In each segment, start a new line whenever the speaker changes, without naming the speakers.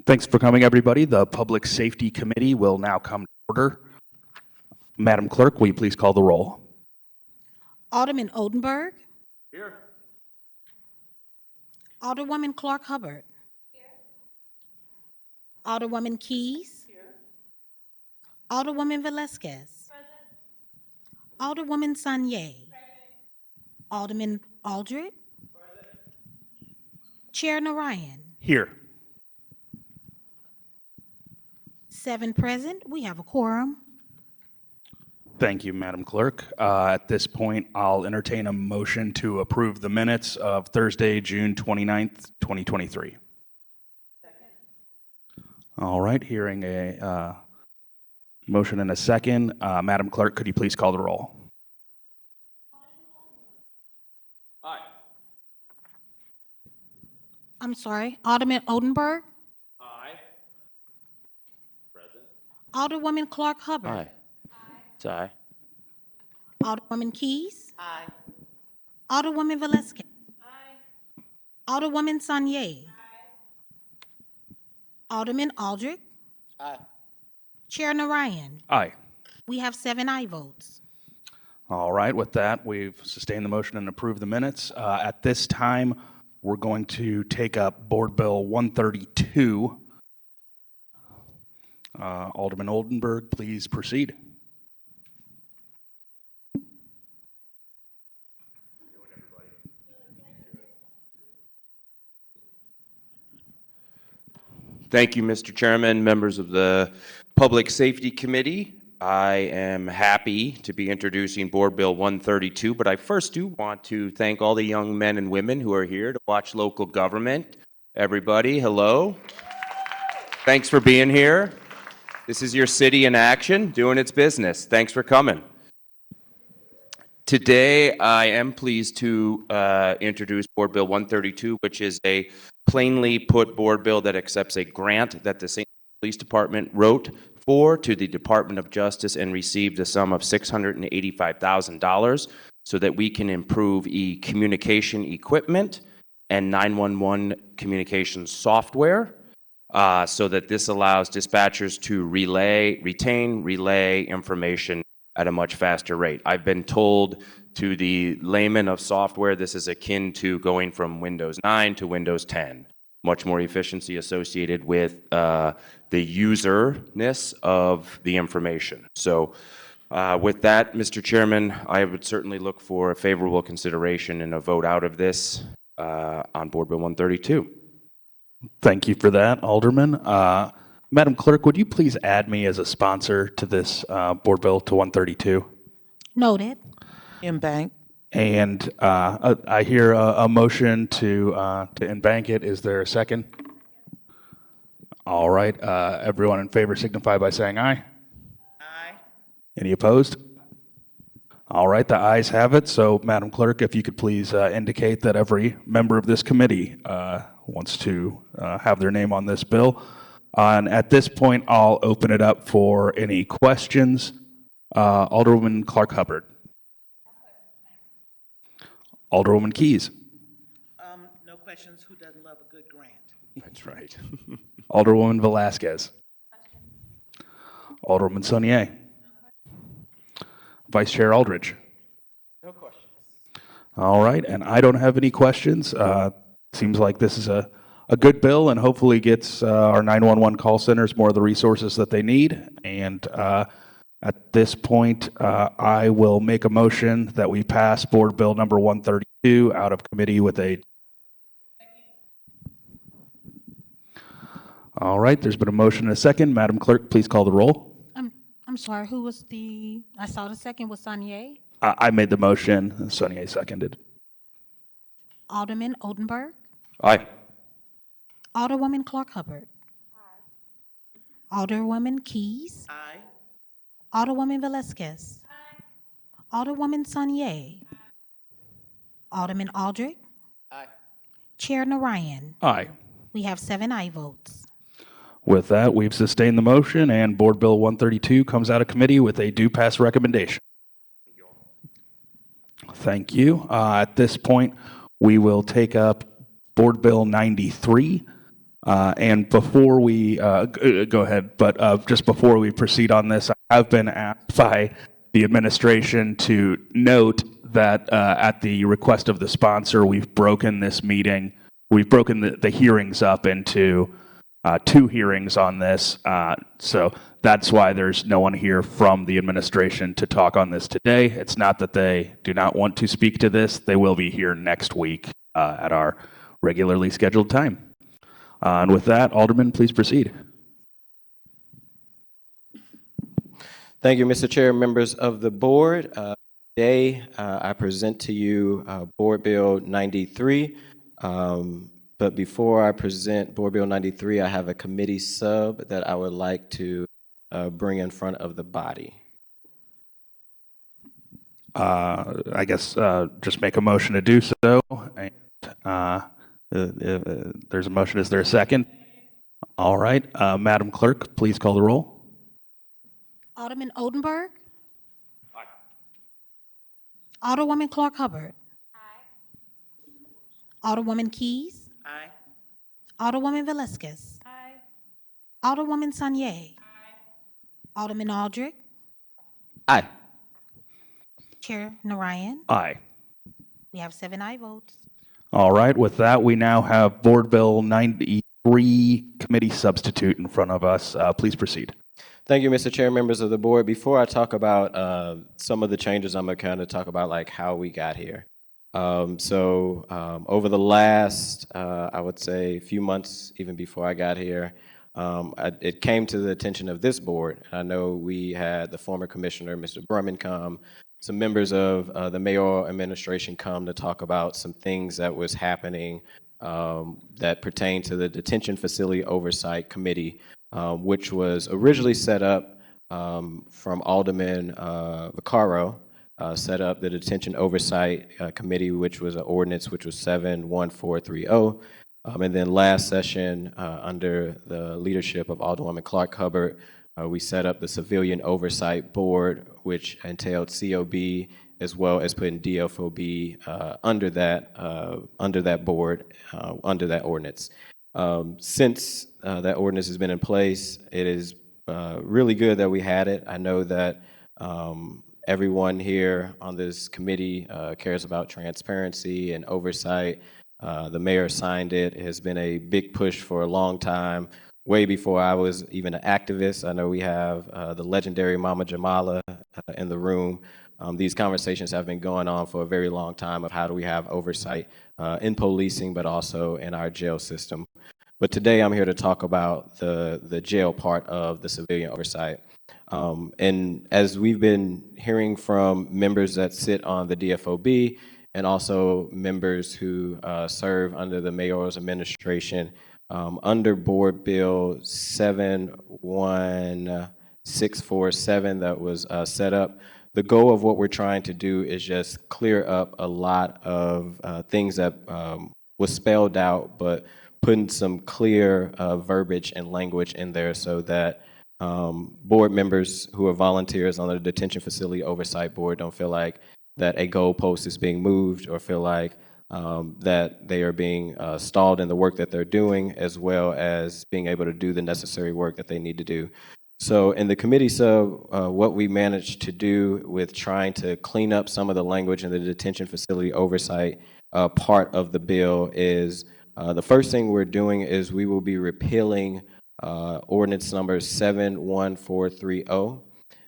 Thanks for coming, everybody. The Public Safety Committee will now come to order. Madam Clerk, will you please call the roll?
Alderman Oldenburg.
Here.
Alderwoman Clark Hubbard. Here. Alderwoman Keys. Here. Alderwoman Velasquez. Present. Alderwoman Sanye. Present. Alderman Aldred. Present. Chair Narayan.
Here.
7 present. We have a quorum.
Thank you, Madam Clerk. At this point, I'll entertain a motion to approve the minutes of Thursday, June 29th, 2023. Second. All right, hearing a motion and a second. Madam Clerk, could you please call the roll?
Aye.
I'm sorry. Alderman Oldenburg.
Aye. Present.
Alderwoman Clark Hubbard.
Aye. It's aye.
Alderwoman Keys. Aye. Alderwoman Velasquez. Aye. Alderwoman Sanye. Aye. Alderman Aldred.
Aye.
Chair Narayan.
Aye.
We have 7 aye votes.
All right, with that, we've sustained the motion and approved the minutes. At this time, we're going to take up Board Bill 132. Alderman Oldenburg, please proceed.
Thank you, Mr. Chairman, members of the Public Safety Committee. I am happy to be introducing Board Bill 132, but I first do want to thank all the young men and women who are here to watch local government. Everybody, hello. Thanks for being here. This is your city in action, doing its business. Thanks for coming. Today, I am pleased to introduce Board Bill 132, which is a plainly put board bill that accepts a grant that the St. Louis Police Department wrote to the Department of Justice and received a sum of $685,000 so that we can improve communication equipment and 911 communication software so that this allows dispatchers to retain information at a much faster rate. I've been told to the layman of software, this is akin to going from Windows 9 to Windows 10. Much more efficiency associated with the userness of the information. So with that, Mr. Chairman, I would certainly look for a favorable consideration and a vote out of this on Board Bill 132.
Thank you for that, Alderman. Madam Clerk, would you please add me as a sponsor to this Board Bill to 132?
Noted.
Embank.
And I hear a motion to embank it. Is there a second? All right. Everyone in favor signify by saying aye.
Aye.
Any opposed? All right. The ayes have it. So, Madam Clerk, if you could please indicate that every member of this committee wants to have their name on this bill. And at this point, I'll open it up for any questions. Alderwoman Clark Hubbard. Alderwoman Keys.
No questions. Who doesn't love a good grant?
That's right. Alderwoman Velasquez. Alderwoman Sanye. Vice Chair Aldridge.
No questions.
All right, and I don't have any questions. Seems like this is a good bill and hopefully gets our 911 call centers more of the resources that they need. And at this point, I will make a motion that we pass Board Bill number 132 out of committee with a... All right, there's been a motion and a second. Madam Clerk, please call the roll.
I'm sorry, who was I saw the second was Sanye.
I made the motion. Sonia seconded.
Alderman Oldenburg.
Aye.
Alderwoman Clark Hubbard. Aye. Alderwoman Keys.
Aye.
Alderwoman Velasquez. Aye. Alderwoman Sanye. Aye. Alderman Aldred.
Aye.
Chair Narayan.
Aye.
We have 7 aye votes.
With that, we've sustained the motion, and Board Bill 132 comes out of committee with a due pass recommendation. Thank you. At this point, we will take up Board Bill 93. And before we go ahead, but just before we proceed on this, I have been asked by the administration to note that at the request of the sponsor, we've broken this meeting, we've broken the hearings up into 2 hearings on this. So that's why there's no one here from the administration to talk on this today. It's not that they do not want to speak to this. They will be here next week at our regularly scheduled time. And with that, Alderman, please proceed.
Thank you, Mr. Chair, members of the board. Today, I present to you Board Bill 93. But before I present Board Bill 93, I have a committee sub that I would like to bring in front of the body.
I guess just make a motion to do so. And, there's a motion. Is there a second? All right. Madam Clerk, please call the roll.
Alderman Odenberg. Aye. Alderwoman Clark Hubbard. Aye. Alderwoman Keys.
Aye.
Alderwoman Velasquez. Aye. Alderwoman Sanier. Aye. Alderman Aldrich.
Aye.
Chair Narayan.
Aye.
We have 7 aye votes.
All right. With that, we now have Board Bill 93 committee substitute in front of us. Please proceed.
Thank you, Mr. Chair, members of the board. Before I talk about some of the changes, I'm going to kind of talk about like how we got here. Over the last, I would say, few months, even before I got here, it came to the attention of this board. I know we had the former commissioner, Mr. Brumman, come, some members of the mayoral administration come to talk about some things that was happening that pertain to the Detention Facility Oversight Committee, which was originally set up from Alderman Vaccaro, set up the Detention Oversight Committee, which was an ordinance which was 71430. And then last session, under the leadership of Alderwoman Clark Hubbard, we set up the Civilian Oversight Board, which entailed COB as well as putting DFOB under that board, under that ordinance. Since that ordinance has been in place, it is really good that we had it. I know that everyone here on this committee cares about transparency and oversight. The mayor signed it. It has been a big push for a long time, way before I was even an activist. I know we have the legendary Mama Jamala in the room. These conversations have been going on for a very long time of how do we have oversight in policing, but also in our jail system. But today I'm here to talk about the jail part of the civilian oversight. And as we've been hearing from members that sit on the DFOB and also members who serve under the mayor's administration, under Board Bill 71647 that was set up, the goal of what we're trying to do is just clear up a lot of things that was spelled out, but putting some clear verbiage and language in there so that board members who are volunteers on the Detention Facility Oversight Board don't feel like that a goalpost is being moved or feel like that they are being stalled in the work that they're doing, as well as being able to do the necessary work that they need to do. So in the committee sub, what we managed to do with trying to clean up some of the language in the detention facility oversight part of the bill is the first thing we're doing is we will be repealing ordinance number 71430.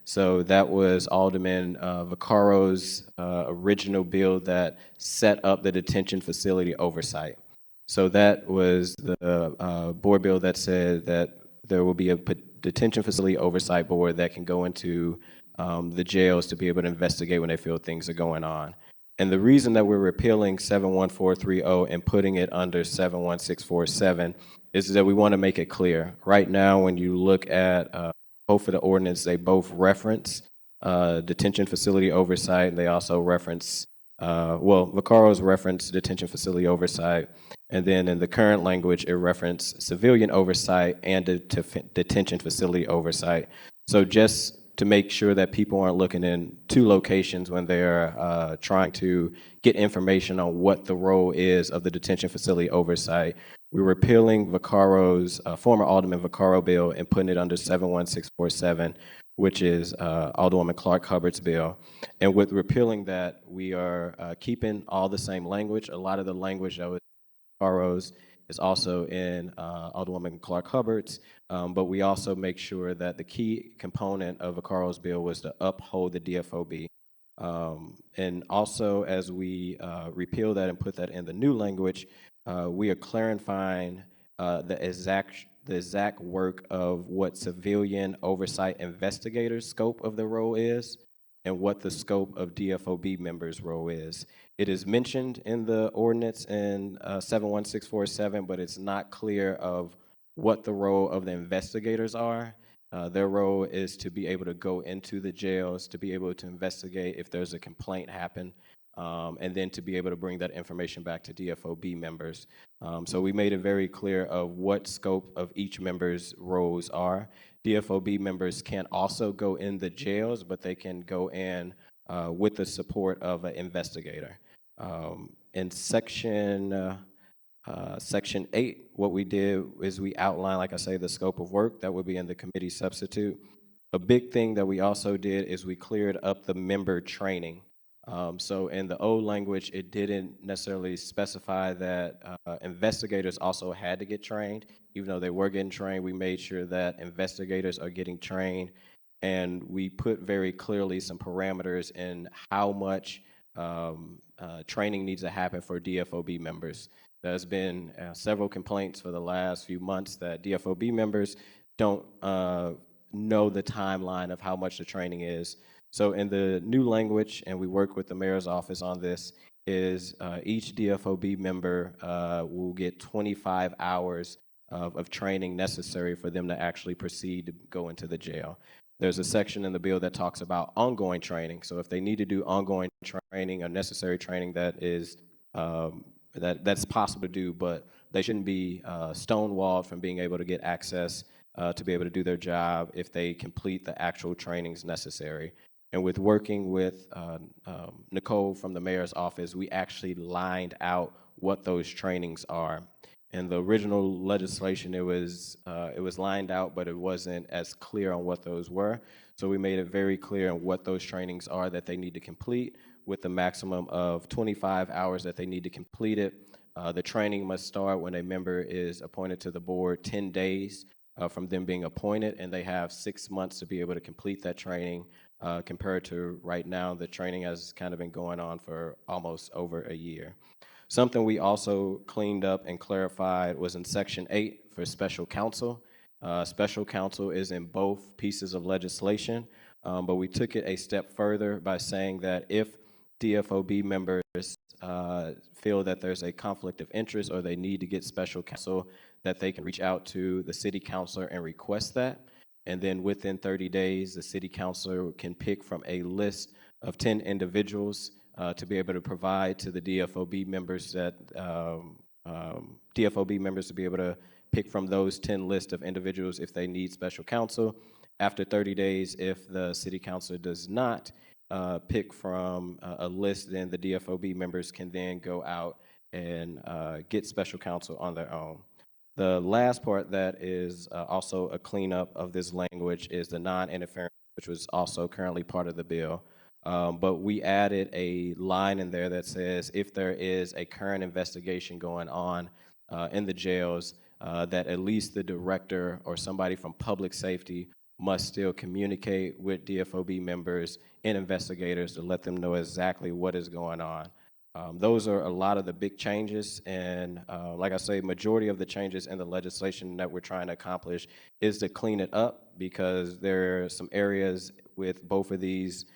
So that was Alderman Vaccaro's original bill that set up the detention facility oversight. So that was the board bill that said that there will be a detention facility oversight board that can go into the jails to be able to investigate when they feel things are going on. And the reason that we're repealing 71430 and putting it under 71647 is that we want to make it clear. Right now, when you look at both of the ordinance, they both reference detention facility oversight, and they also reference, Vaccaro's reference detention facility oversight, and then in the current language, it referenced civilian oversight and detention facility oversight. So just to make sure that people aren't looking in two locations when they're trying to get information on what the role is of the detention facility oversight, we're repealing Vaccaro's, former Alderman Vaccaro bill and putting it under 71647, which is Alderwoman Clark Hubbard's bill. And with repealing that, we are keeping all the same language. A lot of the language that was Vaccaro's is also in Alderwoman Clark Hubbard's, but we also make sure that the key component of Vaccaro's bill was to uphold the DFOB. And also, as we repeal that and put that in the new language, we are clarifying the exact work of what civilian oversight investigators' scope of the role is and what the scope of DFOB members' role is. It is mentioned in the ordinance in 71647, but it's not clear of what the role of the investigators are. Their role is to be able to go into the jails, to be able to investigate if there's a complaint happen, and then to be able to bring that information back to DFOB members. So we made it very clear of what scope of each member's roles are. DFOB members can also go in the jails, but they can go in with the support of an investigator. In Section 8, what we did is we outlined, like I say, the scope of work that would be in the committee substitute. A big thing that we also did is we cleared up the member training. So in the old language, it didn't necessarily specify that investigators also had to get trained. Even though they were getting trained, we made sure that investigators are getting trained, and we put very clearly some parameters in how much training needs to happen for DFOB members. There's been several complaints for the last few months that DFOB members don't know the timeline of how much the training is. So in the new language, and we work with the mayor's office on this, is each DFOB member will get 25 hours of training necessary for them to actually proceed to go into the jail. There's a section in the bill that talks about ongoing training. So if they need to do ongoing training or necessary training, that is that's possible to do, but they shouldn't be stonewalled from being able to get access to be able to do their job if they complete the actual trainings necessary. And with working with Nicole from the mayor's office, we actually lined out what those trainings are. In the original legislation, it was lined out, but it wasn't as clear on what those were. So we made it very clear on what those trainings are that they need to complete, with the maximum of 25 hours that they need to complete it. The training must start when a member is appointed to the board, 10 days from them being appointed, and they have 6 months to be able to complete that training. Compared to right now, the training has kind of been going on for almost over a year. Something we also cleaned up and clarified was in Section 8 for special counsel. Special counsel is in both pieces of legislation, but we took it a step further by saying that if DFOB members feel that there's a conflict of interest or they need to get special counsel, that they can reach out to the city councilor and request that. And then within 30 days, the city councilor can pick from a list of 10 individuals to be able to provide to the DFOB members that DFOB members to be able to pick from those 10 lists of individuals if they need special counsel. After 30 days, if the city councilor does not pick from a list, then the DFOB members can then go out and get special counsel on their own. The last part that is also a cleanup of this language is the non-interference, which was also currently part of the bill. But we added a line in there that says if there is a current investigation going on in the jails, that at least the director or somebody from public safety must still communicate with DFOB members and investigators to let them know exactly what is going on. Those are a lot of the big changes, and like I say, majority of the changes in the legislation that we're trying to accomplish is to clean it up, because there are some areas with both of these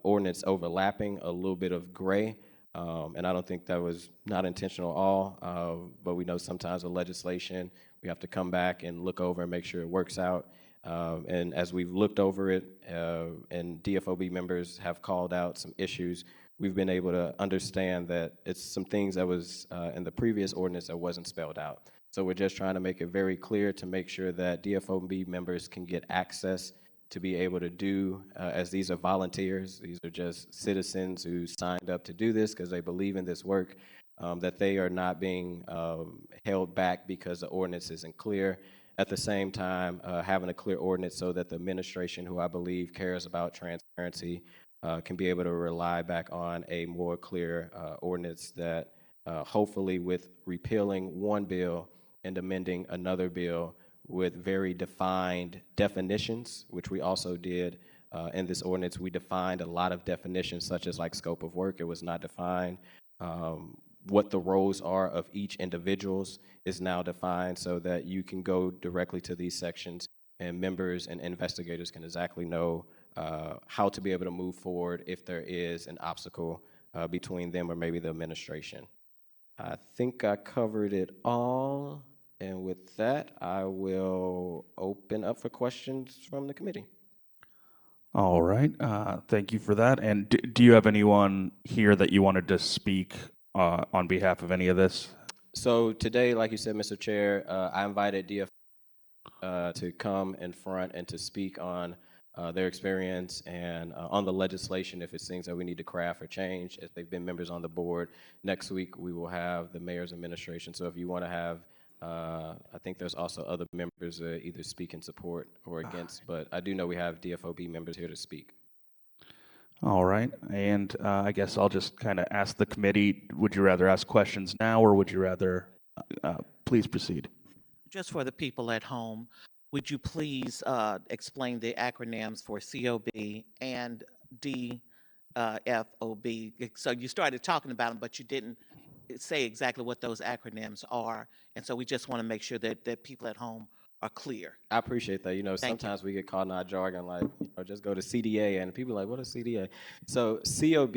ordinance overlapping, a little bit of gray, and I don't think that was not intentional at all, but we know sometimes with legislation, we have to come back and look over and make sure it works out. And as we've looked over it, and DFOB members have called out some issues, we've been able to understand that it's some things that was in the previous ordinance that wasn't spelled out. So we're just trying to make it very clear to make sure that DFOB members can get access to be able to do, as these are volunteers, these are just citizens who signed up to do this because they believe in this work, that they are not being held back because the ordinance isn't clear. At the same time, having a clear ordinance so that the administration, who I believe cares about transparency, can be able to rely back on a more clear ordinance that hopefully with repealing one bill and amending another bill with very defined definitions, which we also did in this ordinance. We defined a lot of definitions, such as like scope of work. It was not defined. What the roles are of each individuals is now defined so that you can go directly to these sections and members and investigators can exactly know how to be able to move forward if there is an obstacle between them or maybe the administration. I think I covered it all. And with that, I will open up for questions from the committee.
All right. Thank you for that. And do you have anyone here that you wanted to speak on behalf of any of this?
So today, like you said, Mr. Chair, I invited DF to come in front and to speak on their experience and on the legislation, if it's things that we need to craft or change, if they've been members on the board. Next week, we will have the mayor's administration. So if you want to have, I think there's also other members that either speak in support or against, but I do know we have DFOB members here to speak.
All right. And I guess I'll just kind of ask the committee, would you rather ask questions now or would you rather, please proceed.
Just for the people at home, would you please explain the acronyms for COB and DFOB? So you started talking about them, but you didn't say exactly what those acronyms are. And so we just want to make sure that people at home are clear.
I appreciate that. You know,
Thank you.
sometimes we get caught in our jargon, like, you know, just go to CDA, and people are like, what is CDA? So COB,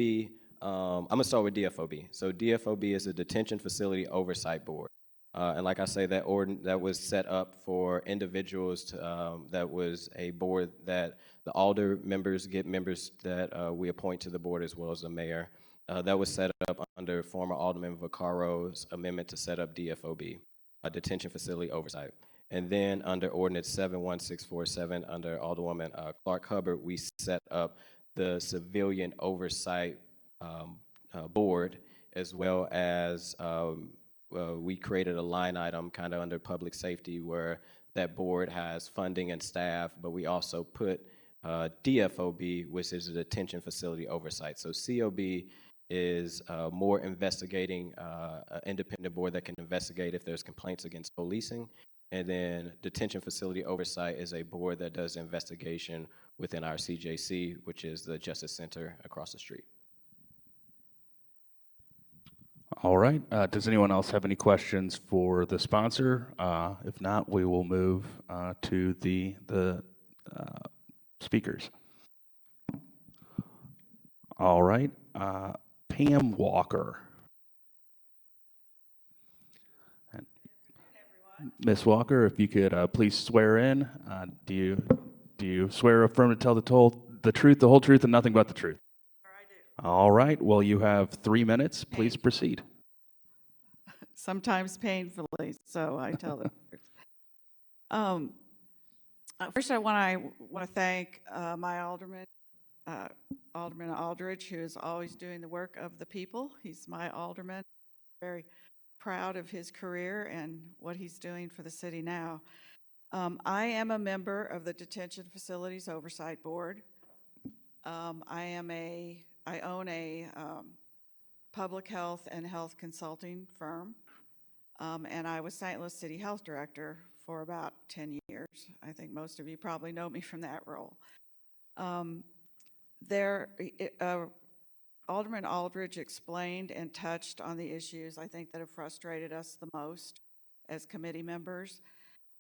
I'm gonna start with DFOB. So DFOB is a Detention Facility Oversight Board. And like I say, that was set up for individuals to, that was a board that the alder members get members that we appoint to the board as well as the mayor. That was set up under former Alderman Vaccaro's amendment to set up DFOB, Detention Facility Oversight. And then under Ordinance 71647, under Alderwoman Clark Hubbard, we set up the Civilian Oversight Board, as well as we created a line item kind of under public safety where that board has funding and staff, but we also put DFOB, which is a Detention Facility Oversight. So COB is more investigating, an independent board that can investigate if there's complaints against policing. And then Detention Facility Oversight is a board that does investigation within our CJC, which is the Justice Center across the street.
All right. Does anyone else have any questions for the sponsor? If not, we will move to the speakers. All right. Pam Walker. Ms. Walker, if you could please swear in. Do you swear or affirm to tell the truth, the whole truth, and nothing but the truth?
I do.
All right. Well, you have 3 minutes. Please proceed.
Sometimes painfully, so I tell the truth. First, I want to thank my alderman, Alderman Aldridge, who is always doing the work of the people. He's my alderman. Very proud of his career and what he's doing for the city now. I am a member of the Detention Facilities Oversight Board. I own a public health and health consulting firm, and I was St. Louis City Health Director for about 10 years. I think most of you probably know me from that role. Alderman Aldridge explained and touched on the issues I think that have frustrated us the most as committee members,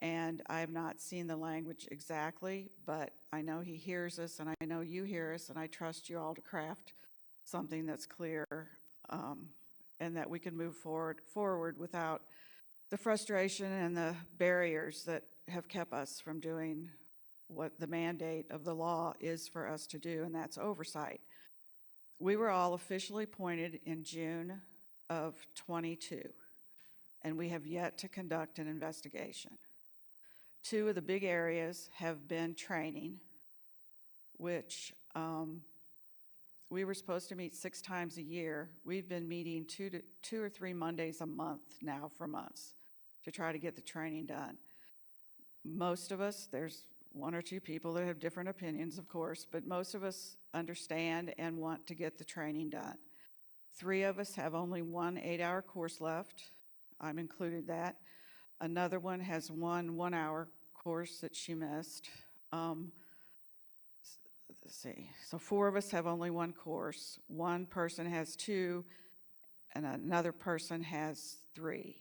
and I have not seen the language exactly, but I know he hears us and I know you hear us, and I trust you all to craft something that's clear and that we can move forward without the frustration and the barriers that have kept us from doing what the mandate of the law is for us to do, and that's oversight. We were all officially appointed in June of 22, and we have yet to conduct an investigation. Two of the big areas have been training, which we were supposed to meet 6 times a year. We've been meeting 2 or 3 Mondays a month now for months to try to get the training done. Most of us, there's 1 or 2 people that have different opinions, of course, but most of us understand and want to get the training done. 3 of us have only 1 8-hour course left. I'm included that. Another one has 1 1-hour course that she missed. Let's see, so 4 of us have only 1 course. 1 person has 2, and another person has 3.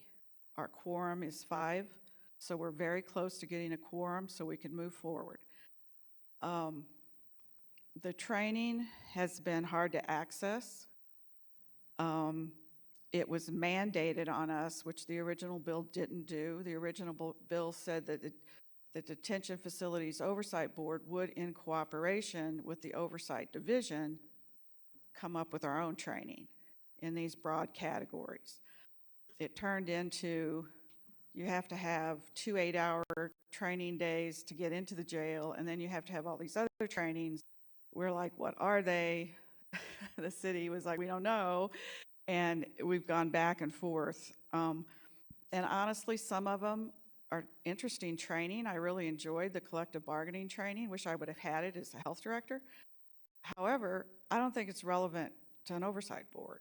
Our quorum is 5, so we're very close to getting a quorum so we can move forward. The training has been hard to access. It was mandated on us, which the original bill didn't do. The original bill said that the Detention Facilities Oversight Board would, in cooperation with the Oversight Division, come up with our own training in these broad categories. It turned into, you have to have 2 8-hour training days to get into the jail, and then you have to have all these other trainings. We're like, what are they? The city was like, we don't know. And we've gone back and forth. And honestly, some of them are interesting training. I really enjoyed the collective bargaining training. Wish I would have had it as a health director. However, I don't think it's relevant to an oversight board.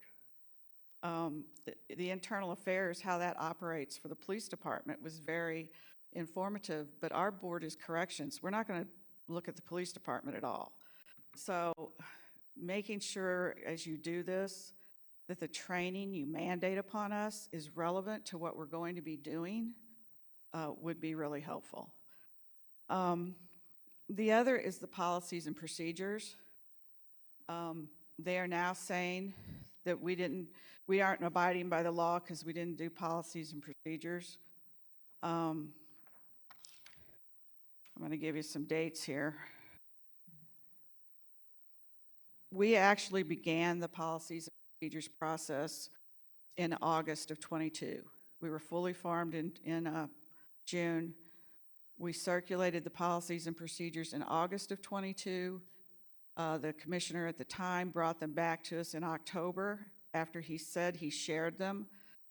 The internal affairs, how that operates for the police department was very informative, but our board is corrections. We're not going to look at the police department at all. So making sure as you do this, that the training you mandate upon us is relevant to what we're going to be doing would be really helpful. The other is the policies and procedures. They are now saying that we aren't abiding by the law because we didn't do policies and procedures. I'm going to give you some dates here. We actually began the policies and procedures process in August of 22. We were fully formed in June. We circulated the policies and procedures in August of 22. The commissioner at the time brought them back to us in October after he said he shared them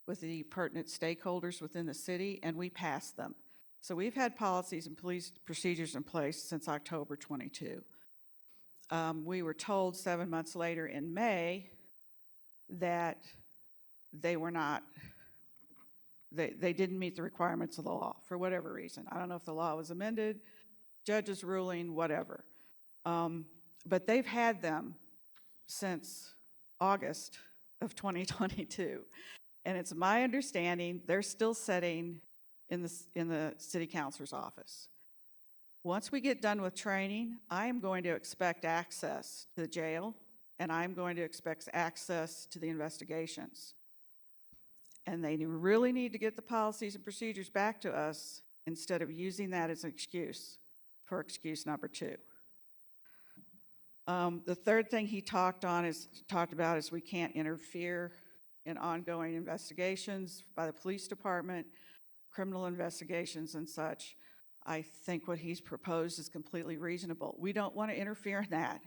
with the pertinent stakeholders within the city, and we passed them. So we've had policies and police procedures in place since October 22. We were told 7 months later in May that they were not, they didn't meet the requirements of the law for whatever reason. I don't know if the law was amended, judge's ruling, whatever. But they've had them since August of 2022. And it's my understanding they're still sitting in the city councilor's office. Once we get done with training, I am going to expect access to the jail, and I'm going to expect access to the investigations. And they really need to get the policies and procedures back to us instead of using that as an excuse for excuse number 2. The third thing he talked about is we can't interfere in ongoing investigations by the police department, criminal investigations and such. I think what he's proposed is completely reasonable. We don't want to interfere in that.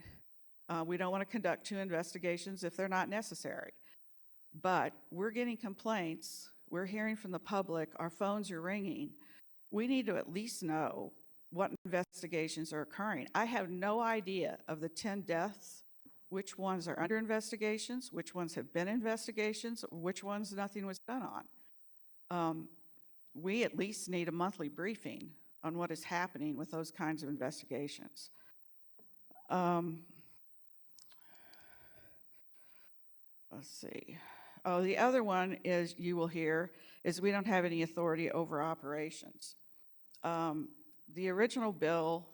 We don't want to conduct 2 investigations if they're not necessary. But we're getting complaints. We're hearing from the public. Our phones are ringing. We need to at least know what investigations are occurring. I have no idea of the 10 deaths, which ones are under investigations, which ones have been investigations, which ones nothing was done on. We at least need a monthly briefing on what is happening with those kinds of investigations. Let's see. Oh, the other one is, you will hear, is we don't have any authority over operations. The original bill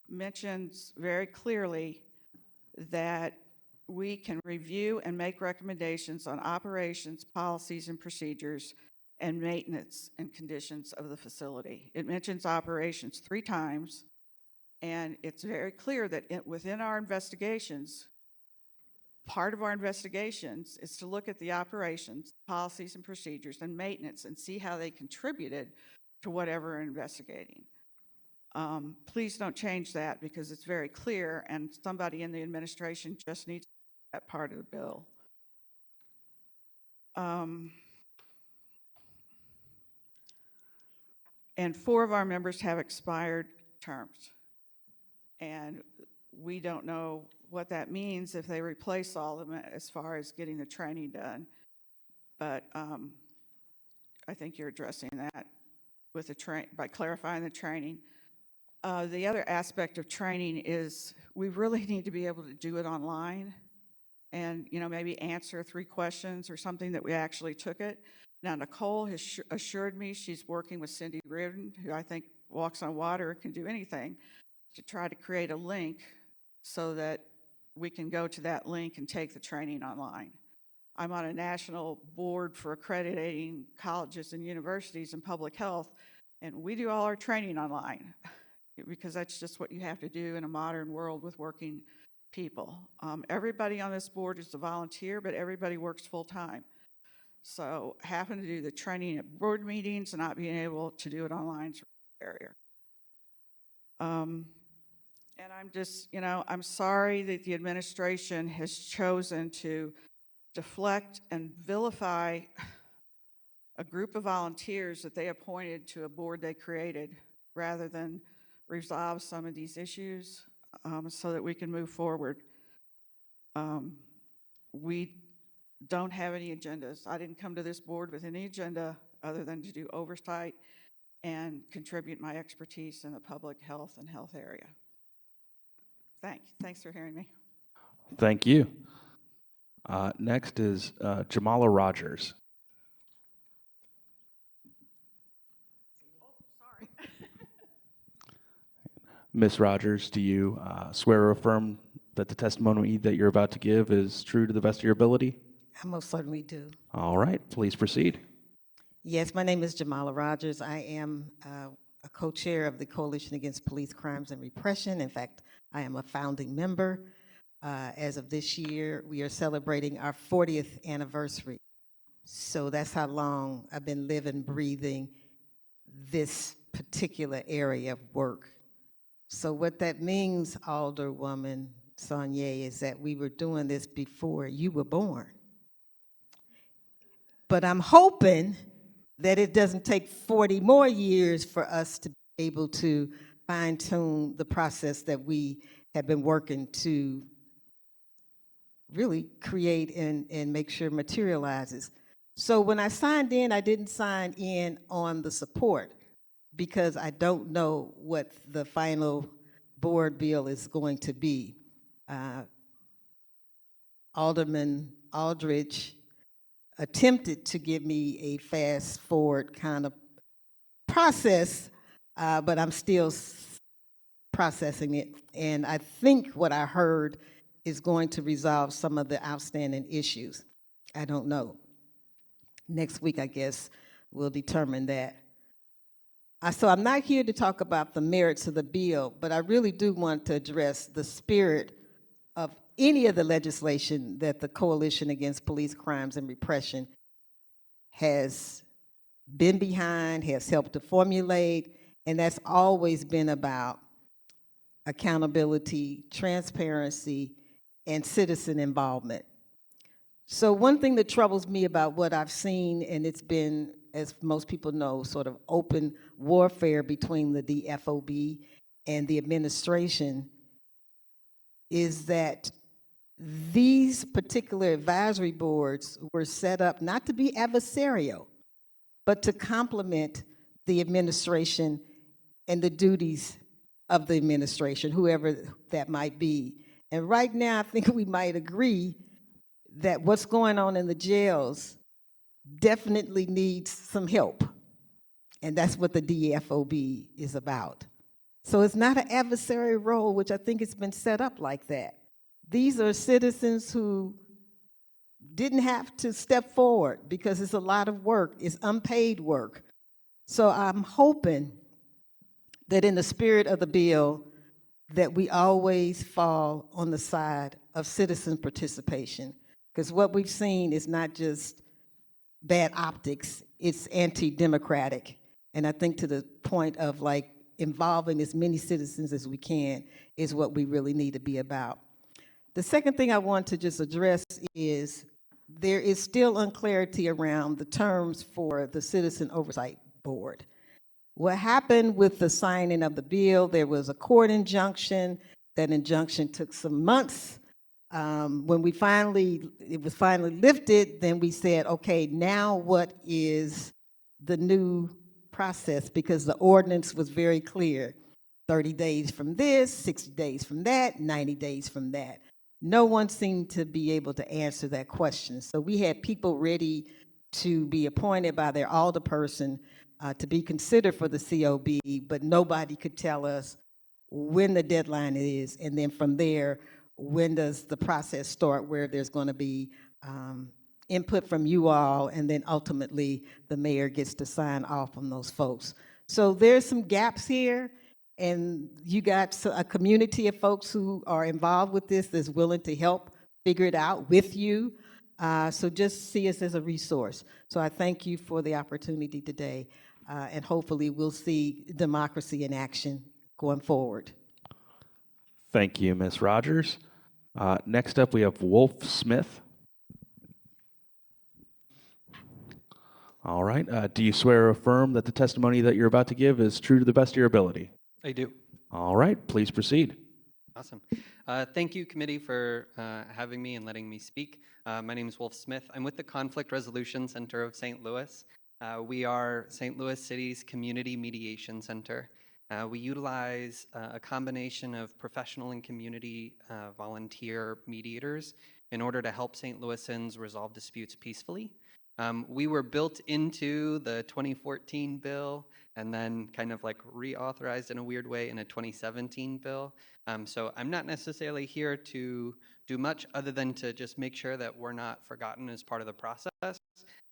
mentions very clearly that we can review and make recommendations on operations, policies, and procedures, and maintenance and conditions of the facility. It mentions operations 3 times, and it's very clear that within our investigations, part of our investigations is to look at the operations, policies, and procedures, and maintenance and see how they contributed to whatever we're investigating. Please don't change that because it's very clear, and somebody in the administration just needs that part of the bill. And 4 of our members have expired terms. And we don't know what that means if they replace all of them as far as getting the training done. But I think you're addressing that with the by clarifying the training. The other aspect of training is we really need to be able to do it online and, you know, maybe answer 3 questions or something that we actually took it. Now, Nicole has assured me she's working with Cindy Reardon, who I think walks on water and can do anything, to try to create a link so that we can go to that link and take the training online. I'm on a national board for accrediting colleges and universities in public health, and we do all our training online because that's just what you have to do in a modern world with working people. Everybody on this board is a volunteer, but everybody works full-time. So having to do the training at board meetings and not being able to do it online is a barrier. And I'm just, you know, I'm sorry that the administration has chosen to deflect and vilify a group of volunteers that they appointed to a board they created rather than resolve some of these issues so that we can move forward. We don't have any agendas. I didn't come to this board with any agenda other than to do oversight and contribute my expertise in the public health and health area. Thanks for hearing me.
Thank you. Next is Jamala Rogers.
Sorry.
Ms. Rogers, do you swear or affirm that the testimony that you're about to give is true to the best of your ability?
I most certainly do.
All right, please proceed.
Yes, my name is Jamala Rogers. I am a co-chair of the Coalition Against Police Crimes and Repression. In fact, I am a founding member. As of this year, we are celebrating our 40th anniversary. So that's how long I've been living, breathing this particular area of work. So what that means, Alderwoman Saulnier, is that we were doing this before you were born. But I'm hoping that it doesn't take 40 more years for us to be able to fine-tune the process that we have been working to really create and make sure materializes. So when I signed in, I didn't sign in on the support because I don't know what the final board bill is going to be. Alderman Aldridge attempted to give me a fast forward kind of process, but I'm still processing it. And I think what I heard is going to resolve some of the outstanding issues. I don't know. Next week, I guess, we'll determine that. So I'm not here to talk about the merits of the bill, but I really do want to address the spirit of any of the legislation that the Coalition Against Police Crimes and Repression has been behind, has helped to formulate, and that's always been about accountability, transparency, and citizen involvement. So one thing that troubles me about what I've seen, and it's been, as most people know, sort of open warfare between the DFOB and the administration, is that these particular advisory boards were set up not to be adversarial, but to complement the administration and the duties of the administration, whoever that might be. And right now, I think we might agree that what's going on in the jails definitely needs some help. And that's what the DFOB is about. So it's not an adversary role, which I think it's been set up like that. These are citizens who didn't have to step forward because it's a lot of work, it's unpaid work. So I'm hoping that in the spirit of the bill, that we always fall on the side of citizen participation. Because what we've seen is not just bad optics, it's anti-democratic. And I think to the point of like involving as many citizens as we can is what we really need to be about. The second thing I want to just address is there is still unclarity around the terms for the Citizen Oversight Board. What happened with the signing of the bill, there was a court injunction. That injunction took some months. When it was finally lifted, then we said, okay, now what is the new process? Because the ordinance was very clear. 30 days from this, 60 days from that, 90 days from that. No one seemed to be able to answer that question. So we had people ready to be appointed by their alderperson to be considered for the COB, but nobody could tell us when the deadline is, and then from there, when does the process start, where there's going to be input from you all, and then ultimately the mayor gets to sign off on those folks. So there's some gaps here, and you got a community of folks who are involved with this that's willing to help figure it out with you. So just see us as a resource. So I thank you for the opportunity today, and hopefully we'll see democracy in action going forward.
Thank you, Ms. Rogers. Next up, we have Wolf Smith. All right. Do you swear or affirm that the testimony that you're about to give is true to the best of your ability?
I do.
All right. Please proceed.
Awesome. Thank you, committee, for having me and letting me speak. My name is Wolf Smith. I'm with the Conflict Resolution Center of St. Louis. We are St. Louis City's Community Mediation Center. We utilize a combination of professional and community volunteer mediators in order to help St. Louisans resolve disputes peacefully. We were built into the 2014 bill and then kind of like reauthorized in a weird way in a 2017 bill. So I'm not necessarily here to do much other than to just make sure that we're not forgotten as part of the process.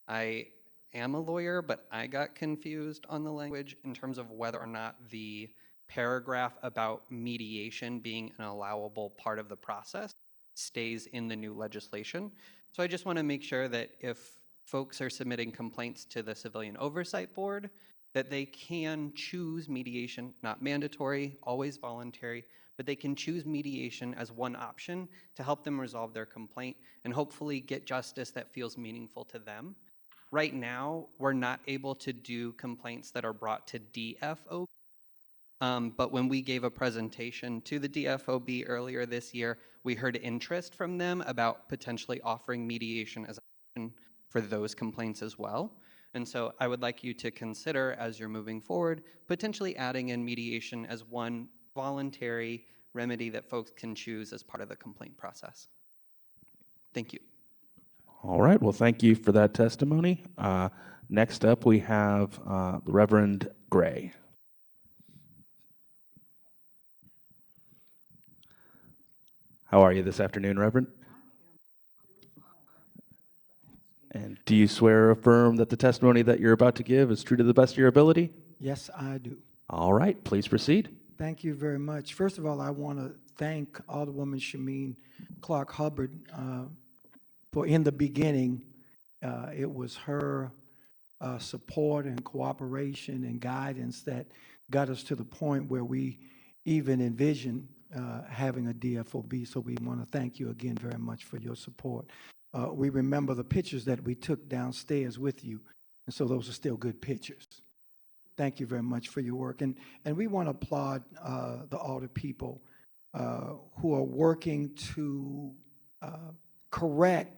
I am a lawyer, but I got confused on the language in terms of whether or not the paragraph about mediation being an allowable part of the process stays in the new legislation. So I just want to make sure that if folks are submitting complaints to the Civilian Oversight Board, that they can choose mediation, not mandatory, always voluntary, but they can choose mediation as one option to help them resolve their complaint and hopefully get justice that feels meaningful to them. Right now, we're not able to do complaints that are brought to DFOB, but when we gave a presentation to the DFOB earlier this year, we heard interest from them about potentially offering mediation as an option for those complaints as well. And so I would like you to consider, as you're moving forward, potentially adding in mediation as one voluntary remedy that folks can choose as part of the complaint process. Thank you.
All right. Well, thank you for that testimony. Next up, we have the Reverend Gray. How are you this afternoon, Reverend? And do you swear or affirm that the testimony that you're about to give is true to the best of your ability?
Yes, I do.
All right. Please proceed.
Thank you very much. First of all, I want to thank Alderwoman Shameen Clark Hubbard for in the beginning, it was her support and cooperation and guidance that got us to the point where we even envisioned having a DFOB. So we want to thank you again very much for your support. We remember the pictures that we took downstairs with you, and so those are still good pictures. Thank you very much for your work. And we want to applaud the Alder people who are working to correct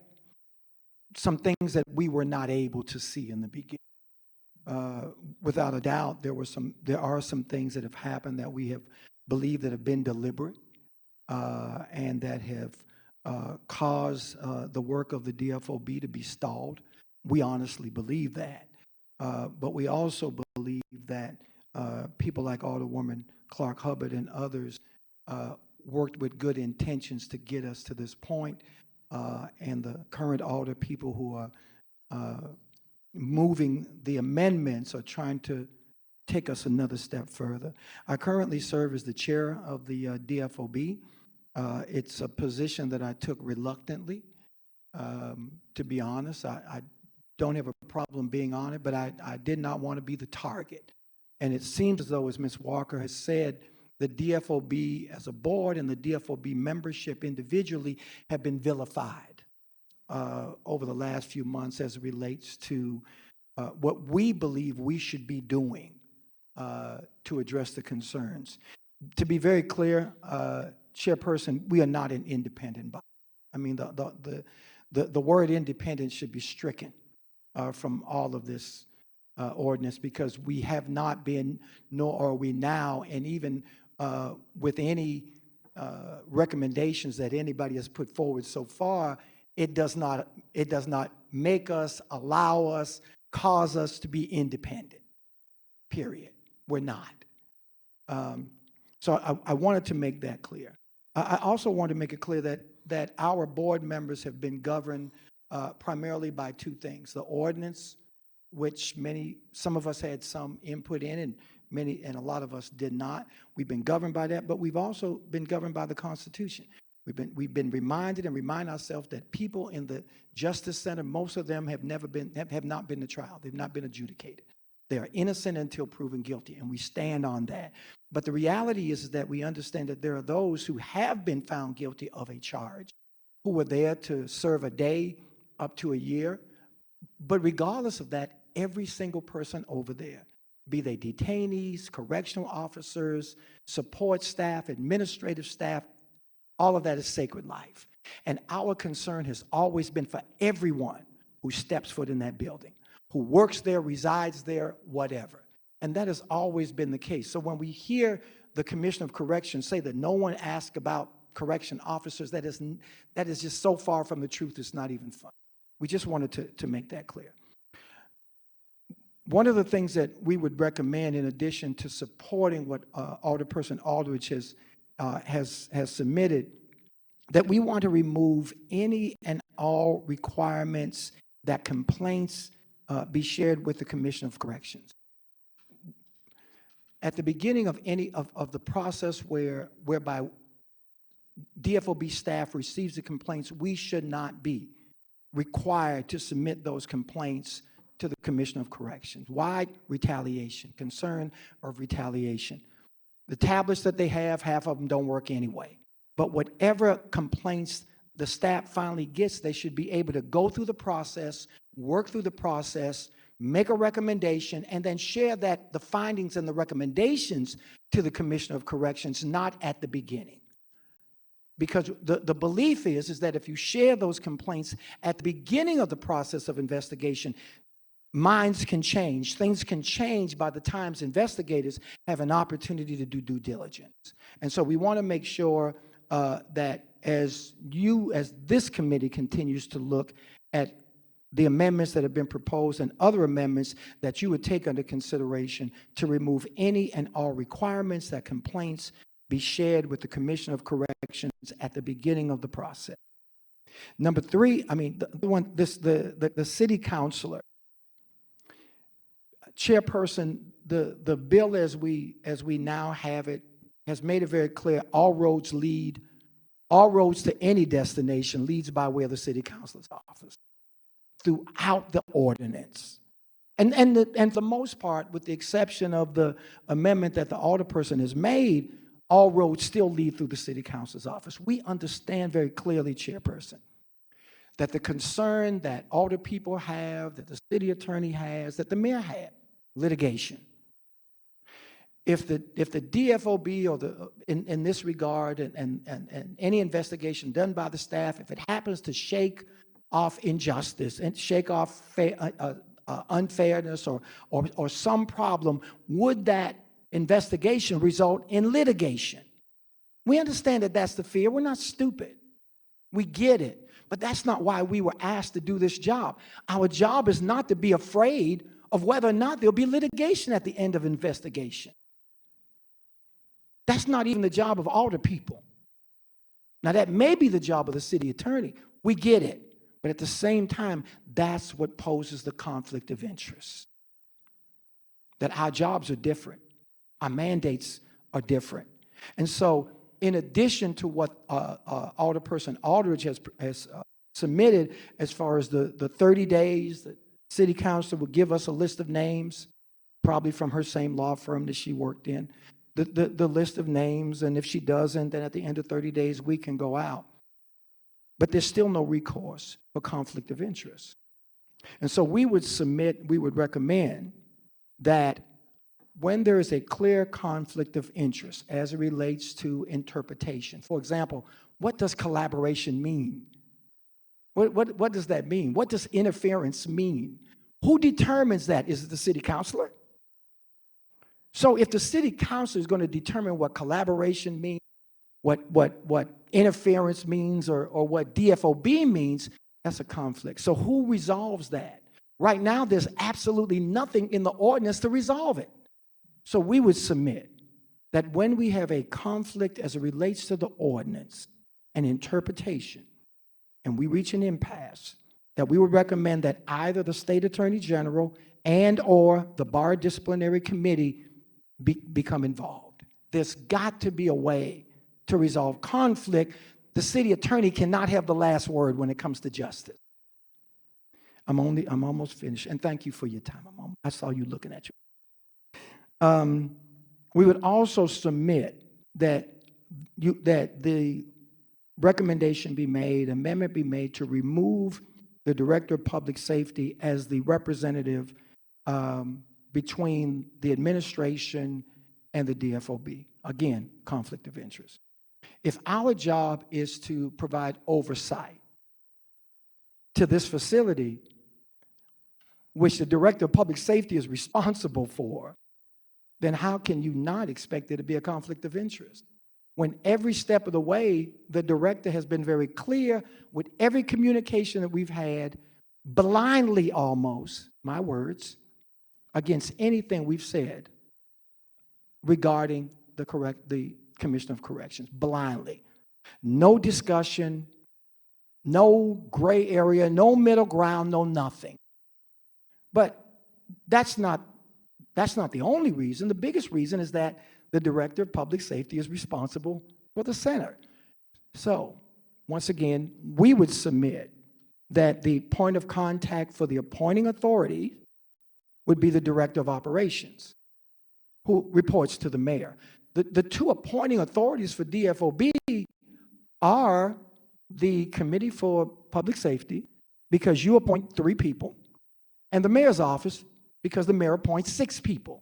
some things that we were not able to see in the beginning. Without a doubt, there are some things that have happened that we have believed that have been deliberate and that have caused the work of the DFOB to be stalled. We honestly believe that. But we also believe that people like Alderwoman Clark Hubbard and others worked with good intentions to get us to this point. And the current Alder people who are moving the amendments are trying to take us another step further. I currently serve as the chair of the DFOB. It's a position that I took reluctantly, to be honest. I don't have a problem being on it, but I did not want to be the target. And it seems as though, as Ms. Walker has said, the DFOB as a board and the DFOB membership individually have been vilified over the last few months as it relates to what we believe we should be doing to address the concerns. To be very clear, Chairperson, we are not an independent body. I mean, the word independent should be stricken from all of this ordinance, because we have not been, nor are we now, and even with any recommendations that anybody has put forward so far, it does not make us, allow us, cause us to be independent, period. We're not. So I wanted to make that clear. I also want to make it clear that our board members have been governed primarily by two things: the ordinance, which some of us had some input in, and a lot of us did not. We've been governed by that, but we've also been governed by the Constitution. We've been reminded and remind ourselves that people in the Justice Center, most of them have not been to trial. They've not been adjudicated. They are innocent until proven guilty, and we stand on that. But the reality is that we understand that there are those who have been found guilty of a charge, who were there to serve a day up to a year. But regardless of that, every single person over there, be they detainees, correctional officers, support staff, administrative staff, all of that is sacred life. And our concern has always been for everyone who steps foot in that building, who works there, resides there, whatever. And that has always been the case. So when we hear the Commissioner of Corrections say that no one asked about correction officers, that is just so far from the truth, it's not even funny. We just wanted to make that clear. One of the things that we would recommend, in addition to supporting what Alderperson Aldridge has submitted, that we want to remove any and all requirements that complaints be shared with the Commission of Corrections. At the beginning of any of the process whereby DFOB staff receives the complaints, we should not be required to submit those complaints to the Commission of Corrections. Why? Retaliation, concern of retaliation. The tablets that they have, half of them don't work anyway. But whatever complaints the staff finally gets, they should be able to go through the process, work through the process, make a recommendation, and then share the findings and the recommendations to the Commissioner of Corrections, not at the beginning. Because the belief is that if you share those complaints at the beginning of the process of investigation, minds can change. Things can change by the time investigators have an opportunity to do due diligence. And so we want to make sure that as this committee continues to look at the amendments that have been proposed and other amendments, that you would take under consideration to remove any and all requirements that complaints be shared with the Commission of Corrections at the beginning of the process. Number three, the city councilor, chairperson, the bill as we now have it has made it very clear: all roads to any destination leads by way of the city councilor's office throughout the ordinance. And for the most part, with the exception of the amendment that the alderperson has made, all roads still lead through the city council's office. We understand very clearly, chairperson, that the concern that alder people have, that the city attorney has, that the mayor had, litigation. If the DFOB or in this regard and any investigation done by the staff, if it happens to shake off injustice and shake off unfairness or some problem, would that investigation result in litigation? We understand that that's the fear. We're not stupid. We get it. But that's not why we were asked to do this job. Our job is not to be afraid of whether or not there'll be litigation at the end of investigation. That's not even the job of alder people. Now, that may be the job of the city attorney. We get it. But at the same time, that's what poses the conflict of interest. That our jobs are different. Our mandates are different. And so, in addition to what Alderperson Aldridge has submitted as far as the 30 days, the city council will give us a list of names, probably from her same law firm that she worked in, the list of names, and if she doesn't, then at the end of 30 days, we can go out. But there's still no recourse for conflict of interest. And so we would recommend that when there is a clear conflict of interest as it relates to interpretation, for example, what does collaboration mean? What does that mean? What does interference mean? Who determines that? Is it the city councilor? So if the city council is going to determine what collaboration means, what interference means, or what DFOB means, that's a conflict. So who resolves that? Right now, there's absolutely nothing in the ordinance to resolve it. So we would submit that when we have a conflict as it relates to the ordinance and interpretation, and we reach an impasse, that we would recommend that either the state attorney general and or the bar disciplinary committee become involved. There's got to be a way to resolve conflict. The city attorney cannot have the last word when it comes to justice. I'm almost finished, and thank you for your time. I saw you looking at you. We would also submit that the recommendation be made, amendment be made to remove the Director of Public Safety as the representative between the administration and the DFOB. Again, conflict of interest. If our job is to provide oversight to this facility, which the Director of Public Safety is responsible for, then how can you not expect there to be a conflict of interest? When every step of the way, the director has been very clear with every communication that we've had, blindly almost, my words, against anything we've said regarding the Commissioner of Corrections, blindly. No discussion, no gray area, no middle ground, no nothing. But that's not the only reason. The biggest reason is that the Director of Public Safety is responsible for the center. So, once again, we would submit that the point of contact for the appointing authority would be the Director of Operations, who reports to the mayor. The two appointing authorities for DFOB are the Committee for Public Safety, because you appoint 3 people, and the mayor's office, because the mayor appoints 6 people.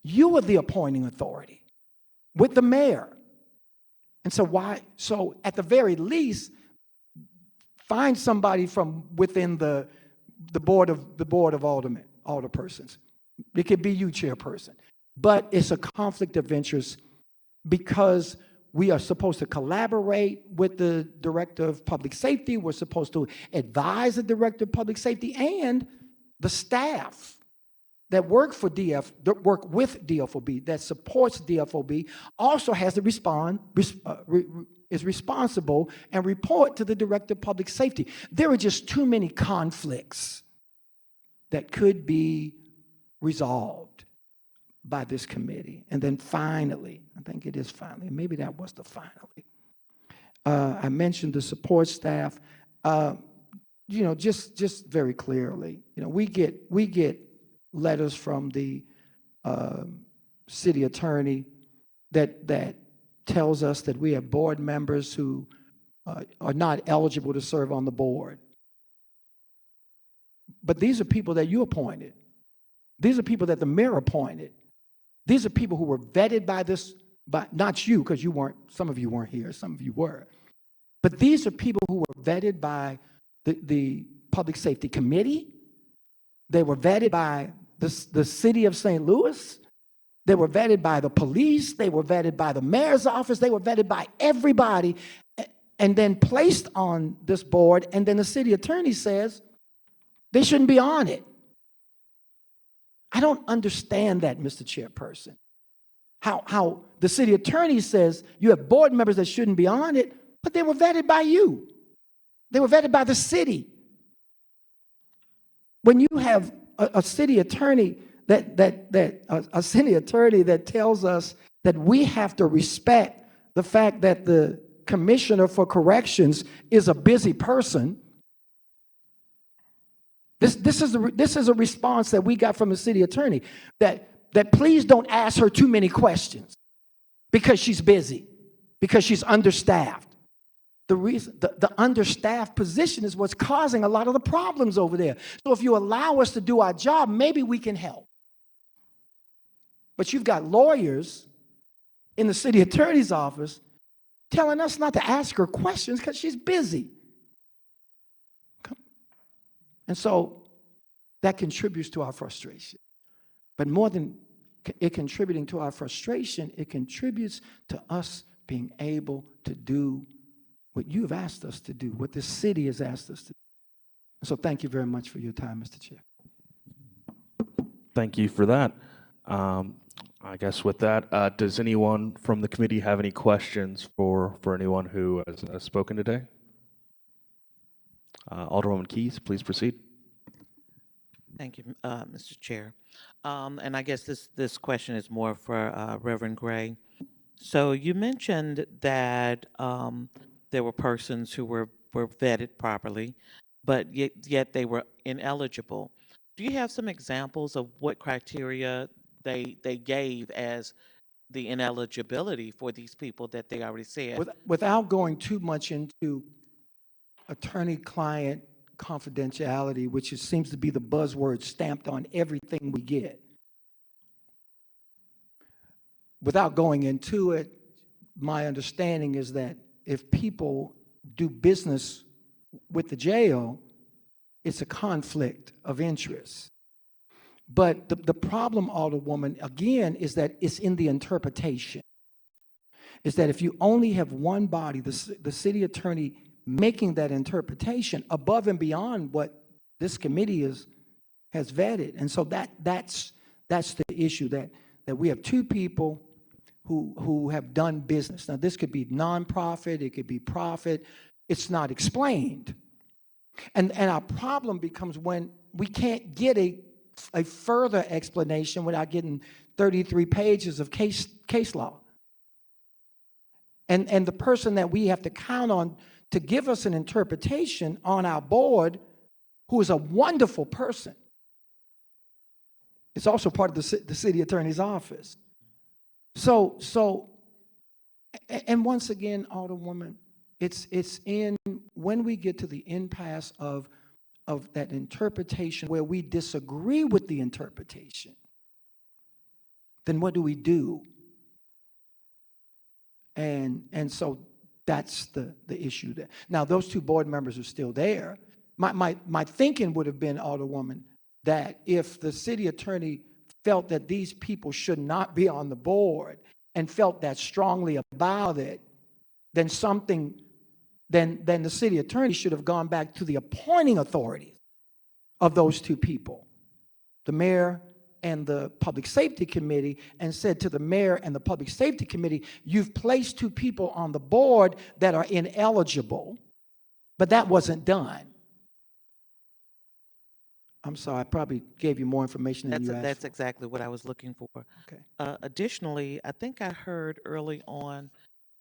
You are the appointing authority with the mayor. And so at the very least, find somebody from within the board of alderpersons. It could be you, chairperson. But it's a conflict of interest because we are supposed to collaborate with the Director of Public Safety. We're supposed to advise the Director of Public Safety, and the staff that work with DFOB, that supports DFOB, also has to is responsible and report to the Director of Public Safety. There are just too many conflicts that could be resolved by this committee. And then finally, I think it is finally, maybe that was the finally. I mentioned the support staff. Just very clearly, we get letters from the city attorney that tells us that we have board members who are not eligible to serve on the board. But these are people that you appointed. These are people that the mayor appointed. These are people who were vetted by not you, because some of you weren't here, some of you were. But these are people who were vetted by the Public Safety Committee. They were vetted by the city of St. Louis. They were vetted by the police. They were vetted by the mayor's office. They were vetted by everybody and then placed on this board. And then the city attorney says they shouldn't be on it. I don't understand that, Mr. Chairperson. How the city attorney says you have board members that shouldn't be on it, but they were vetted by you. They were vetted by the city. When you have a city attorney that tells us that we have to respect the fact that the Commissioner for Corrections is a busy person, This is a response that we got from the city attorney, that please don't ask her too many questions because she's busy, because she's understaffed. The understaffed position is what's causing a lot of the problems over there. So if you allow us to do our job, maybe we can help. But you've got lawyers in the city attorney's office telling us not to ask her questions because she's busy. And so that contributes to our frustration. But more than it contributing to our frustration, it contributes to us being able to do what you've asked us to do, what the city has asked us to do. So thank you very much for your time, Mr. Chair.
Thank you for that. I guess with that, does anyone from the committee have any questions for anyone who has spoken today? Alderwoman Keys, please proceed.
Thank you, Mr. Chair. And I guess this question is more for Reverend Gray. So you mentioned that there were persons who were vetted properly, but yet they were ineligible. Do you have some examples of what criteria they gave as the ineligibility for these people that they already said?
Without going too much into attorney-client confidentiality, which seems to be the buzzword stamped on everything we get. Without going into it, my understanding is that if people do business with the jail, it's a conflict of interest. But the problem, Alderwoman, again, is that it's in the interpretation. Is that if you only have one body, the city attorney making that interpretation above and beyond what this committee has vetted. And so that's the issue, that we have two people who have done business. Now, this could be nonprofit, it could be profit. It's not explained. And our problem becomes when we can't get a further explanation without getting 33 pages of case law. And the person that we have to count on to give us an interpretation on our board, who is a wonderful person, it's also part of the city attorney's office. So, and once again, Alderwoman, it's in when we get to the impasse of that interpretation where we disagree with the interpretation, then what do we do? And so that's the issue there. Now, those two board members are still there. My thinking would have been, Alderwoman, that if the city attorney felt that these people should not be on the board and felt that strongly about it, then the city attorney should have gone back to the appointing authorities of those two people, the mayor and the Public Safety Committee, and said to the mayor and the Public Safety Committee, you've placed two people on the board that are ineligible, but that wasn't done. I'm sorry, I probably gave you more information than you asked
That's
for.
exactly what I was looking for.
Okay.
Additionally, I think I heard early on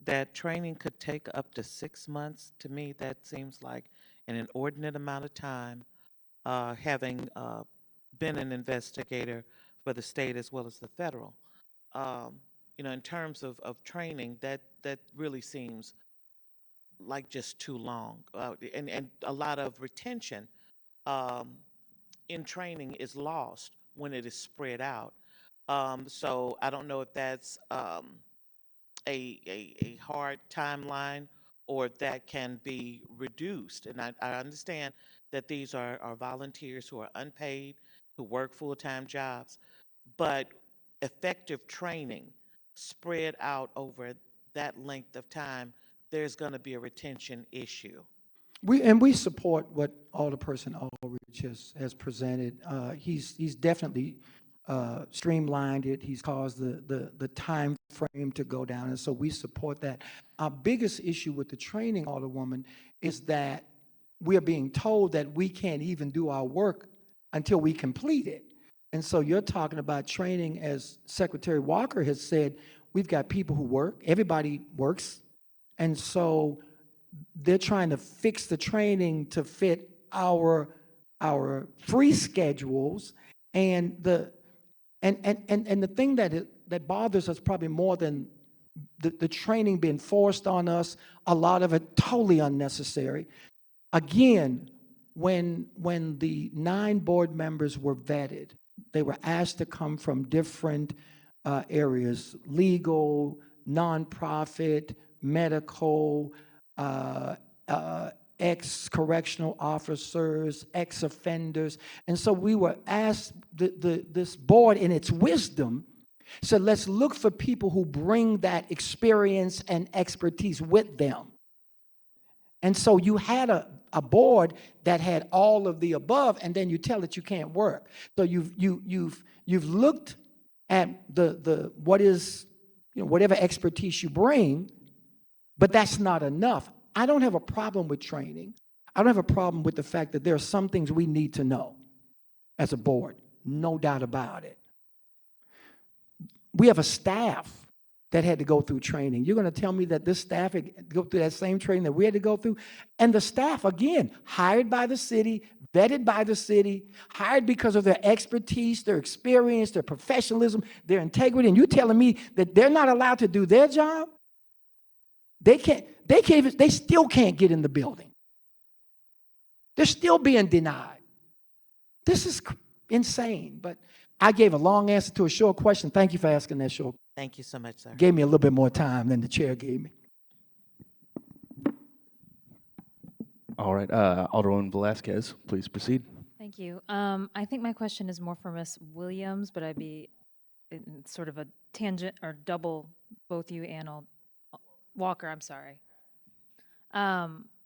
that training could take up to 6 months. To me, that seems like an inordinate amount of time, having been an investigator for the state as well as the federal. In terms of training, that really seems like just too long. And a lot of retention in training is lost when it is spread out. So I don't know if that's a hard timeline or if that can be reduced. And I understand that these are volunteers who are unpaid, who work full-time jobs, but effective training spread out over that length of time, there's going to be a retention issue.
We support what Alderperson Aldridge has presented. He's definitely streamlined it. He's caused the time frame to go down, and so we support that. Our biggest issue with the training, Alderwoman, is that we are being told that we can't even do our work until we complete it. And so you're talking about training, as Secretary Walker has said, we've got people who work, everybody works, and so they're trying to fix the training to fit our our free schedules, and the thing that bothers us probably more than the training being forced on us, a lot of it totally unnecessary. Again, when the 9 board members were vetted, they were asked to come from different areas: legal, nonprofit, medical, ex-correctional officers, ex-offenders. And so we were asked, this board in its wisdom said, let's look for people who bring that experience and expertise with them. And so you had a board that had all of the above, and then you tell it you can't work. So you've looked at the what is, whatever expertise you bring, but that's not enough. I don't have a problem with training. I don't have a problem with the fact that there are some things we need to know as a board, no doubt about it. We have a staff that had to go through training. You're going to tell me that this staff had to go through that same training that we had to go through? And the staff, again, hired by the city, vetted by the city, hired because of their expertise, their experience, their professionalism, their integrity. And you're telling me that they're not allowed to do their job? They still can't get in the building. They're still being denied. This is insane. But I gave a long answer to a short question. Thank you for asking that short.
Thank you so much, sir.
Gave me a little bit more time than the chair gave me.
All right, Alderwoman Velazquez, please proceed.
Thank you. I think my question is more for Ms. Williams, but I'd be in sort of a tangent or double both you and Walker, I'm sorry.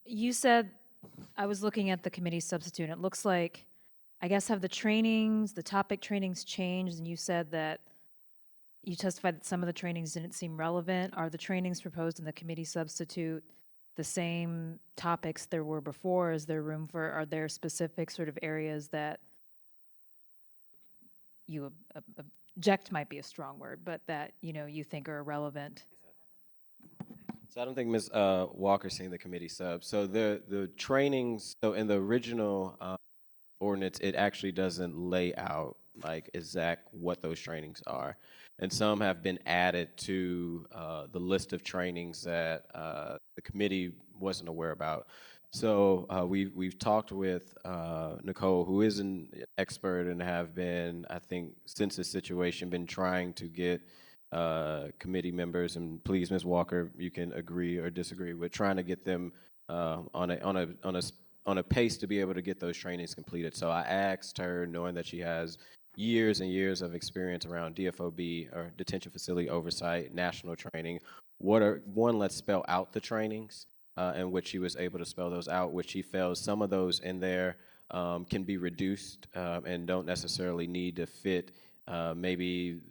You said, I was looking at the committee substitute, and it looks like, I guess, have the topic trainings changed, and you said that you testified that some of the trainings didn't seem relevant. Are the trainings proposed in the committee substitute the same topics there were before? Is there room for, are there specific sort of areas that you object might be a strong word, but that, you think are relevant?
So I don't think Ms. Walker's seen the committee sub. So the trainings, so in the original ordinance, it actually doesn't lay out like exact what those trainings are. And some have been added to the list of trainings that the committee wasn't aware about. So we've talked with Nicole, who is an expert and have been, I think, since this situation, been trying to get committee members, and please, Ms. Walker, you can agree or disagree with trying to get them on a pace to be able to get those trainings completed. So I asked her, knowing that she has years and years of experience around DFOB, or detention facility oversight, national training, let's spell out the trainings, and which she was able to spell those out, which she felt some of those in there can be reduced and don't necessarily need to fit maybe,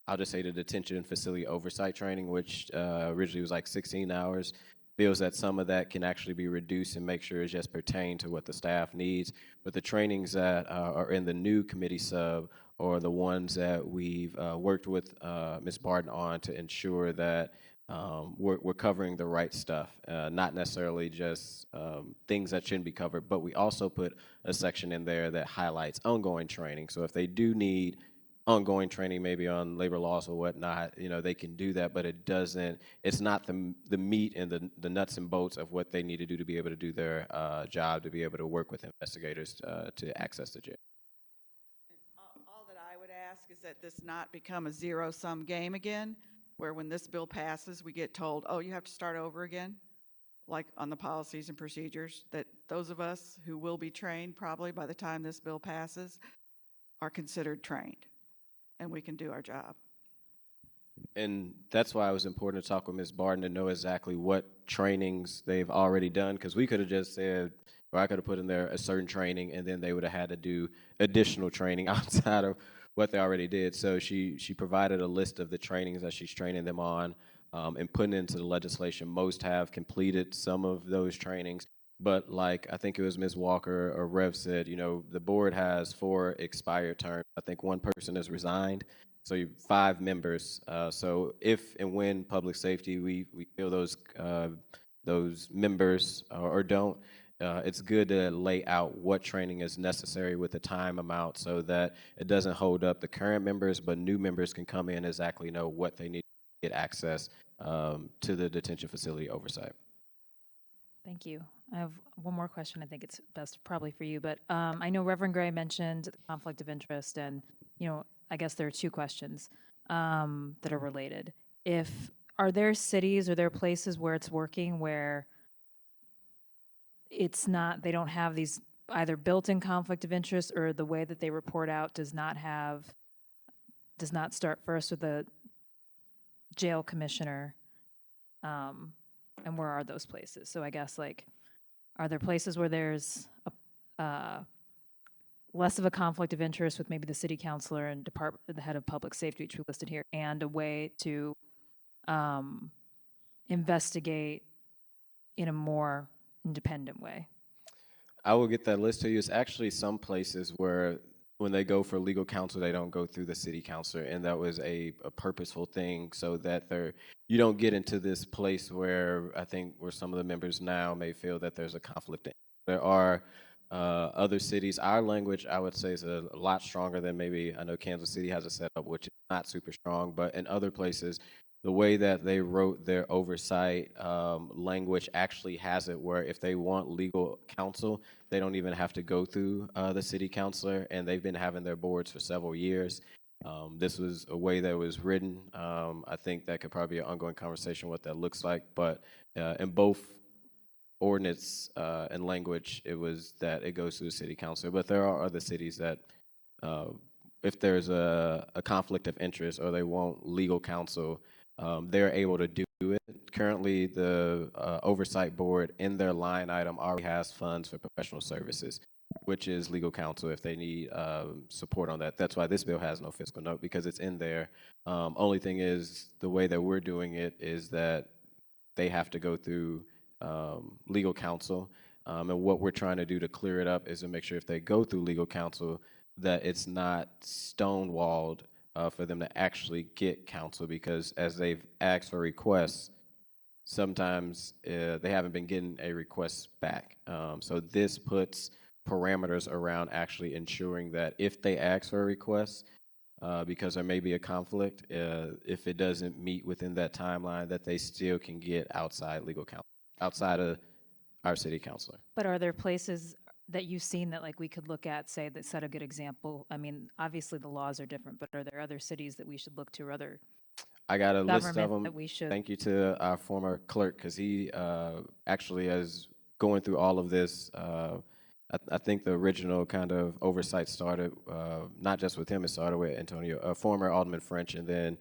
I'll just say, the detention facility oversight training, which originally was like 16 hours, feels that some of that can actually be reduced and make sure it's just pertain to what the staff needs. But the trainings that are in the new committee sub are the ones that we've worked with Ms. Barton on to ensure that we're covering the right stuff, not necessarily just things that shouldn't be covered, but we also put a section in there that highlights ongoing training. So if they do need ongoing training, maybe on labor laws or whatnot, they can do that, but it's not the meat and the nuts and bolts of what they need to do to be able to do their job, to be able to work with investigators to access the jail.
All that I would ask is that this not become a zero-sum game again, where when this bill passes, we get told, oh, you have to start over again, like on the policies and procedures, that those of us who will be trained probably by the time this bill passes are considered trained, and we can do our job.
And that's why it was important to talk with Ms. Barton to know exactly what trainings they've already done, because we could have just said, or I could have put in there a certain training, and then they would have had to do additional training outside of what they already did. So she provided a list of the trainings that she's training them on and putting into the legislation. Most have completed some of those trainings, but like I think it was Ms. Walker or Rev said, the board has 4 expired terms. I think 1 person has resigned. So you 5 members. So if and when public safety, we feel those members or don't, it's good to lay out what training is necessary with the time amount so that it doesn't hold up the current members, but new members can come in and exactly know what they need to get access to the detention facility oversight.
Thank you. I have one more question. I think it's best probably for you, but I know Reverend Gray mentioned conflict of interest, and I guess there are two questions that are related. Are there cities or there places where it's working where it's not, they don't have these either built-in conflict of interest, or the way that they report out does not start first with the jail commissioner? And where are those places? So I guess, are there places where there's less of a conflict of interest with maybe the city councilor and the head of public safety, which we listed here, and a way to investigate in a more independent way?
I will get that list to you. It's actually some places where when they go for legal counsel, they don't go through the city councilor, and that was a purposeful thing so that you don't get into this place where I think where some of the members now may feel that there's a conflict. There are other cities. Our language, I would say, is a lot stronger than maybe, I know Kansas City has a setup which is not super strong, but in other places, the way that they wrote their oversight language actually has it where if they want legal counsel, they don't even have to go through the city councilor, and they've been having their boards for several years. This was a way that was written. I think that could probably be an ongoing conversation what that looks like, but in both ordinance and language, it was that it goes to the city councilor. But there are other cities that if there's a conflict of interest or they want legal counsel, they're able to do it. Currently, the oversight board in their line item already has funds for professional services, which is legal counsel if they need support on that. That's why this bill has no fiscal note, because it's in there. Only thing is, the way that we're doing it is that they have to go through legal counsel. And what we're trying to do to clear it up is to make sure if they go through legal counsel that it's not stonewalled for them to actually get counsel, because as they've asked for requests, sometimes they haven't been getting a request back. So this puts parameters around actually ensuring that if they ask for a request, because there may be a conflict, if it doesn't meet within that timeline, that they still can get outside legal counsel, outside of our city councilor.
But are there places that you've seen that we could look at, say, that set a good example? I mean, obviously the laws are different, but are there other cities that we should look to, or other
I got a list of
government
them.
that we should?
Thank you to our former clerk, because he actually is going through all of this. I think the original kind of oversight started not just with him, it started with Antonio, former Alderman French, and then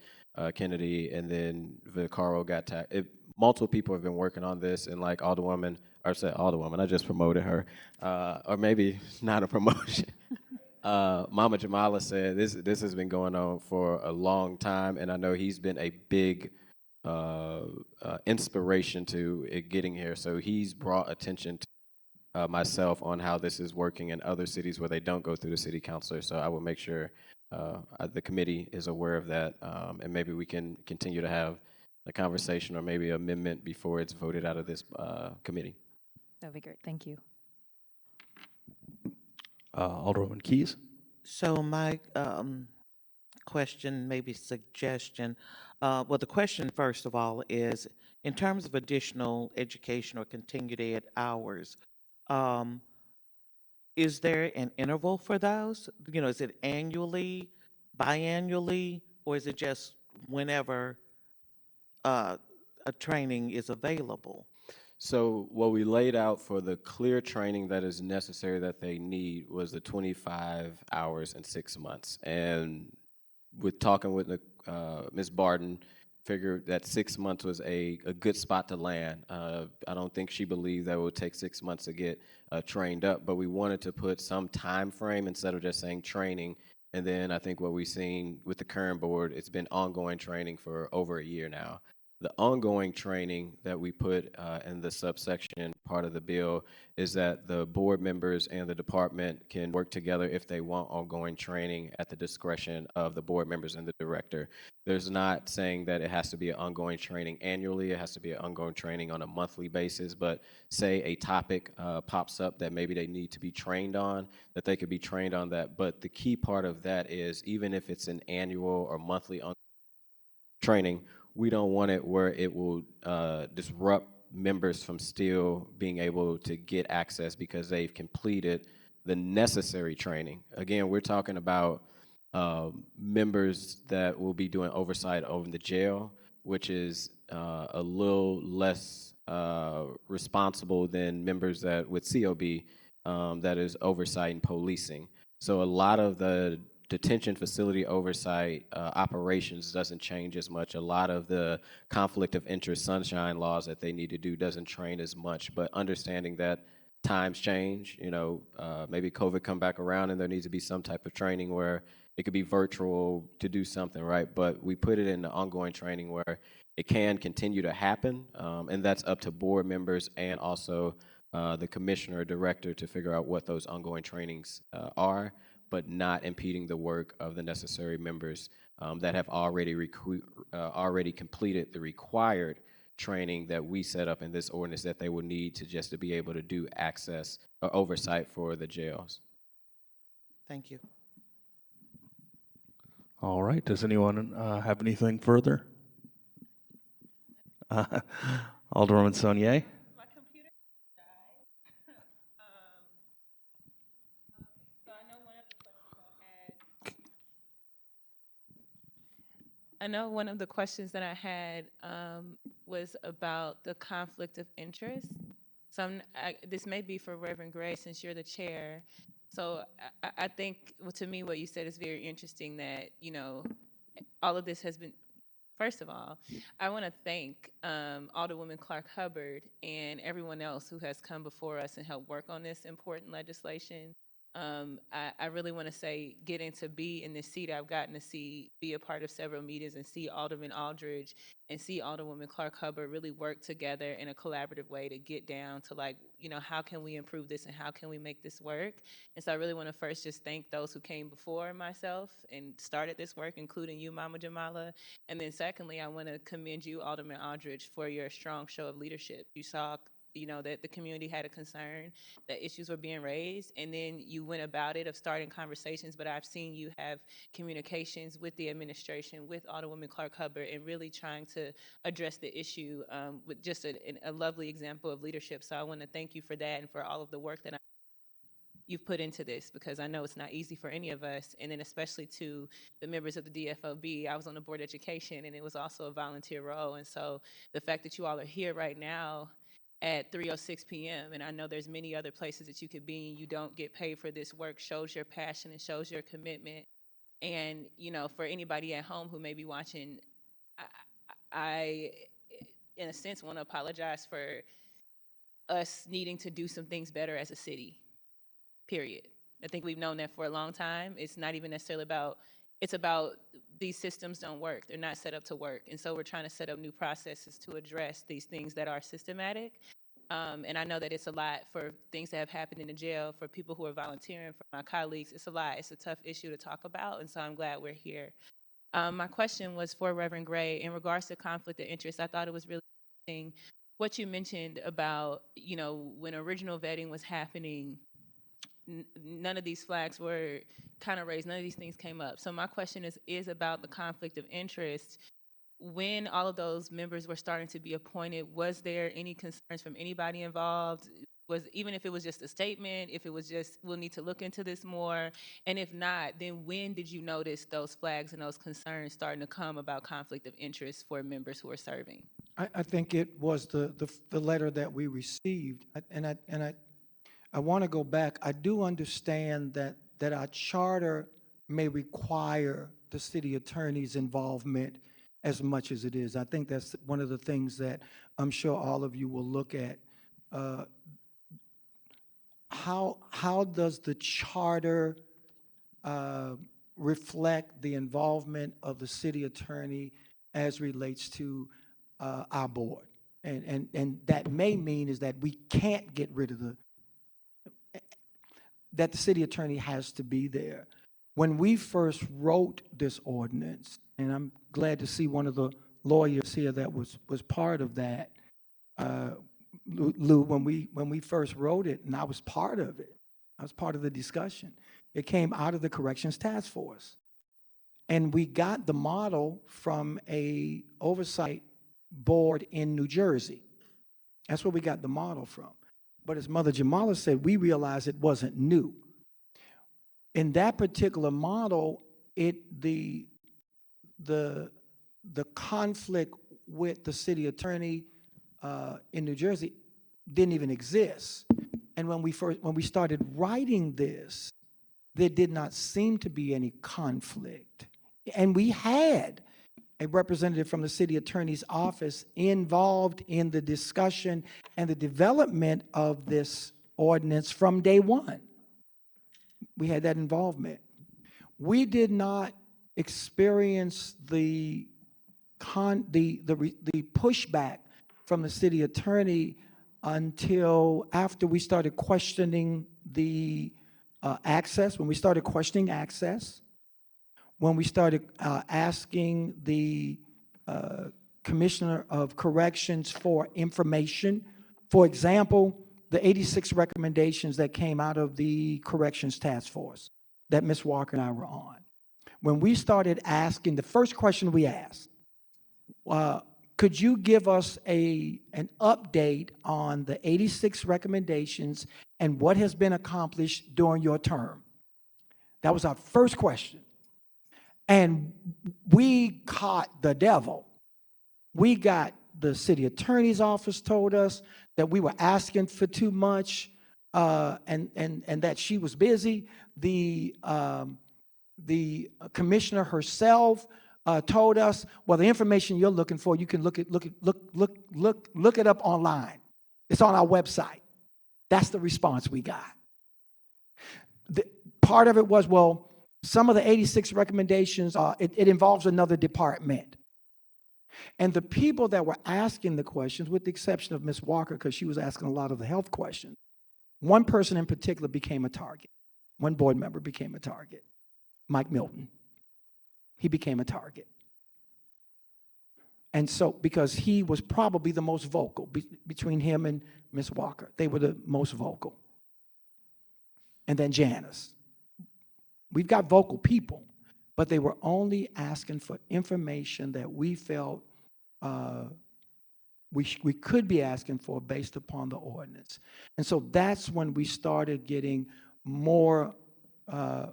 Kennedy, and then Vaccaro got tagged. Multiple people have been working on this, and like Alderwoman, or I said Alderwoman, I just promoted her, or maybe not a promotion. Mama Jamala said this has been going on for a long time, and I know he's been a big inspiration to it getting here. So he's brought attention to myself on how this is working in other cities where they don't go through the city councilor. So I will make sure the committee is aware of that, and maybe we can continue to have a conversation or maybe amendment before it's voted out of this committee.
That would be great. Thank you.
Alderwoman Keys?
So my question, maybe suggestion, well, the question, first of all, is in terms of additional education or continued ed hours, is there an interval for those? Is it annually, biannually, or is it just whenever a training is available?
So what we laid out for the clear training that is necessary that they need was the 25 hours in 6 months. And with talking with Ms. Barton, figured that 6 months was a good spot to land. I don't think she believed that it would take 6 months to get trained up, but we wanted to put some time frame instead of just saying training. And then I think what we've seen with the current board, it's been ongoing training for over a year now. The ongoing training that we put in the subsection part of the bill is that the board members and the department can work together if they want ongoing training at the discretion of the board members and the director. There's not saying that it has to be an ongoing training annually, it has to be an ongoing training on a monthly basis, but say a topic pops up that maybe they need to be trained on, that they could be trained on that. But the key part of that is even if it's an annual or monthly training, we don't want it where it will disrupt members from still being able to get access because they've completed the necessary training. Again, we're talking about members that will be doing oversight over the jail, which is a little less responsible than members that with COB that is oversight and policing. So a lot of the detention facility oversight operations doesn't change as much. A lot of the conflict of interest sunshine laws that they need to do doesn't train as much, but understanding that times change, maybe COVID come back around and there needs to be some type of training where it could be virtual to do something, right? But we put it in the ongoing training where it can continue to happen, and that's up to board members and also the commissioner or director to figure out what those ongoing trainings are, but not impeding the work of the necessary members that have already completed the required training that we set up in this ordinance that they will need to be able to do access or oversight for the jails.
Thank you.
All right. Does anyone have anything further? Alderwoman Saunier?
I know one of the questions that I had was about the conflict of interest. So this may be for Reverend Gray since you're the chair. So I think, well, to me, what you said is very interesting that, all of this has been, first of all, I want to thank Alderwoman Clark Hubbard and everyone else who has come before us and helped work on this important legislation. I really want to say, getting to be in this seat, I've gotten to be a part of several meetings and see Alderman Aldridge and see Alderwoman Clark Hubbard really work together in a collaborative way to get down to how can we improve this and how can we make this work? And so I really want to first just thank those who came before myself and started this work, including you, Mama Jamala. And then secondly, I want to commend you, Alderman Aldridge, for your strong show of leadership. You saw that the community had a concern, that issues were being raised, and then you went about it of starting conversations, but I've seen you have communications with the administration, with Alderwoman Clark Hubbard, and really trying to address the issue with just a lovely example of leadership. So I want to thank you for that and for all of the work that you've put into this, because I know it's not easy for any of us, and then especially to the members of the DFOB. I was on the board of education, and it was also a volunteer role, and so the fact that you all are here right now at 3:06 p.m. and I know there's many other places that you could be and you don't get paid for this work shows your passion and shows your commitment. And for anybody at home who may be watching, I in a sense want to apologize for us needing to do some things better as a city, period. I think we've known that for a long time. It's not even necessarily about, it's about these systems don't work. They're not set up to work. And so we're trying to set up new processes to address these things that are systematic. And I know that it's a lot for things that have happened in the jail, for people who are volunteering, for my colleagues. It's a lot. It's a tough issue to talk about. And so I'm glad we're here. My question was for Reverend Gray. In regards to conflict of interest, I thought it was really interesting what you mentioned about, when original vetting was happening, none of these flags were kind of raised. None of these things came up. So my question is about the conflict of interest. When all of those members were starting to be appointed, was there any concerns from anybody involved? Even if it was just a statement, if it was just, we'll need to look into this more, and if not, then when did you notice those flags and those concerns starting to come about conflict of interest for members who are serving?
I think it was the letter that we received, and I want to go back. I do understand that our charter may require the city attorney's involvement as much as it is. I think that's one of the things that I'm sure all of you will look at. How does the charter reflect the involvement of the city attorney as relates to our board. And that may mean is that we can't get rid of that the city attorney has to be there. When we first wrote this ordinance, and I'm glad to see one of the lawyers here that was part of that, Lou, when we first wrote it, and I was part of it, I was part of the discussion. It came out of the Corrections Task Force. And we got the model from a oversight board in New Jersey. That's where we got the model from. But as Mother Jamala said, we realized it wasn't new. In that particular model, the conflict with the city attorney in New Jersey didn't even exist. And when we started writing this, there did not seem to be any conflict. And we had a representative from the city attorney's office involved in the discussion and the development of this ordinance from day one. We had that involvement. We did not experience the pushback from the city attorney until after we started questioning the access, when we started questioning access, when we started asking the Commissioner of Corrections for information. For example, the 86 recommendations that came out of the Corrections Task Force that Ms. Walker and I were on. When we started asking, the first question we asked, could you give us an update on the 86 recommendations and what has been accomplished during your term? That was our first question. And we caught the devil. We got the city attorney's office told us that we were asking for too much and that she was busy. The commissioner herself told us, well, the information you're looking for, you can look it up online. It's on our website. That's the response we got. Part of it was, well, some of the 86 recommendations, it involves another department. And the people that were asking the questions, with the exception of Ms. Walker, because she was asking a lot of the health questions, one person in particular became a target. One board member became a target, Mike Milton. He became a target. And so, because he was probably the most vocal between him and Ms. Walker, they were the most vocal. And then Janice. We've got vocal people, but they were only asking for information that we felt we could be asking for based upon the ordinance. And so that's when we started getting more, I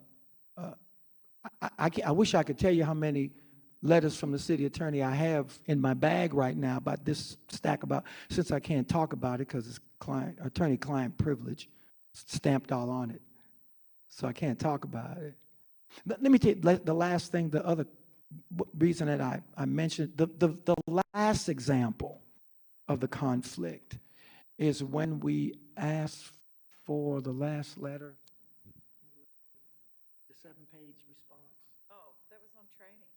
wish I could tell you how many letters from the city attorney I have in my bag right now about this stack, since I can't talk about it because it's attorney-client privilege stamped all on it. So I can't talk about it. Let me tell you the last thing, the other reason that I mentioned, the last example of the conflict is when we asked for the last letter, the 7-page response.
Oh, that was on training.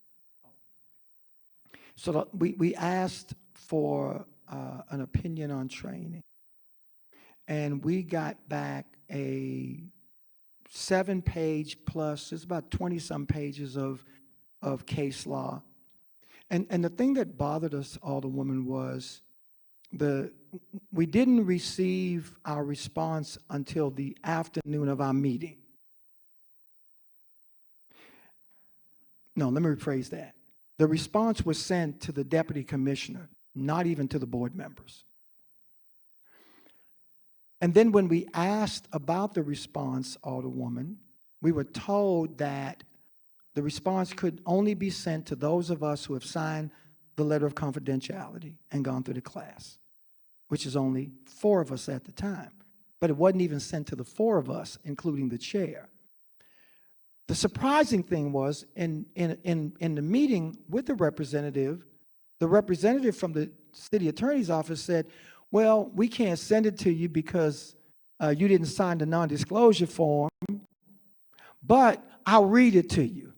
So we asked for an opinion on training, and we got back a 7-page plus, it's about 20-some pages of case law. And the thing that bothered us, Alderwoman, was we didn't receive our response until the afternoon of our meeting. No, let me rephrase that. The response was sent to the deputy commissioner, not even to the board members. And then when we asked about the response, Alderwoman, we were told that the response could only be sent to those of us who have signed the letter of confidentiality and gone through the class, which is only 4 of us at the time. But it wasn't even sent to the 4 of us, including the chair. The surprising thing was in the meeting with the representative from the city attorney's office said, well, we can't send it to you because you didn't sign the non-disclosure form, but I'll read it to you.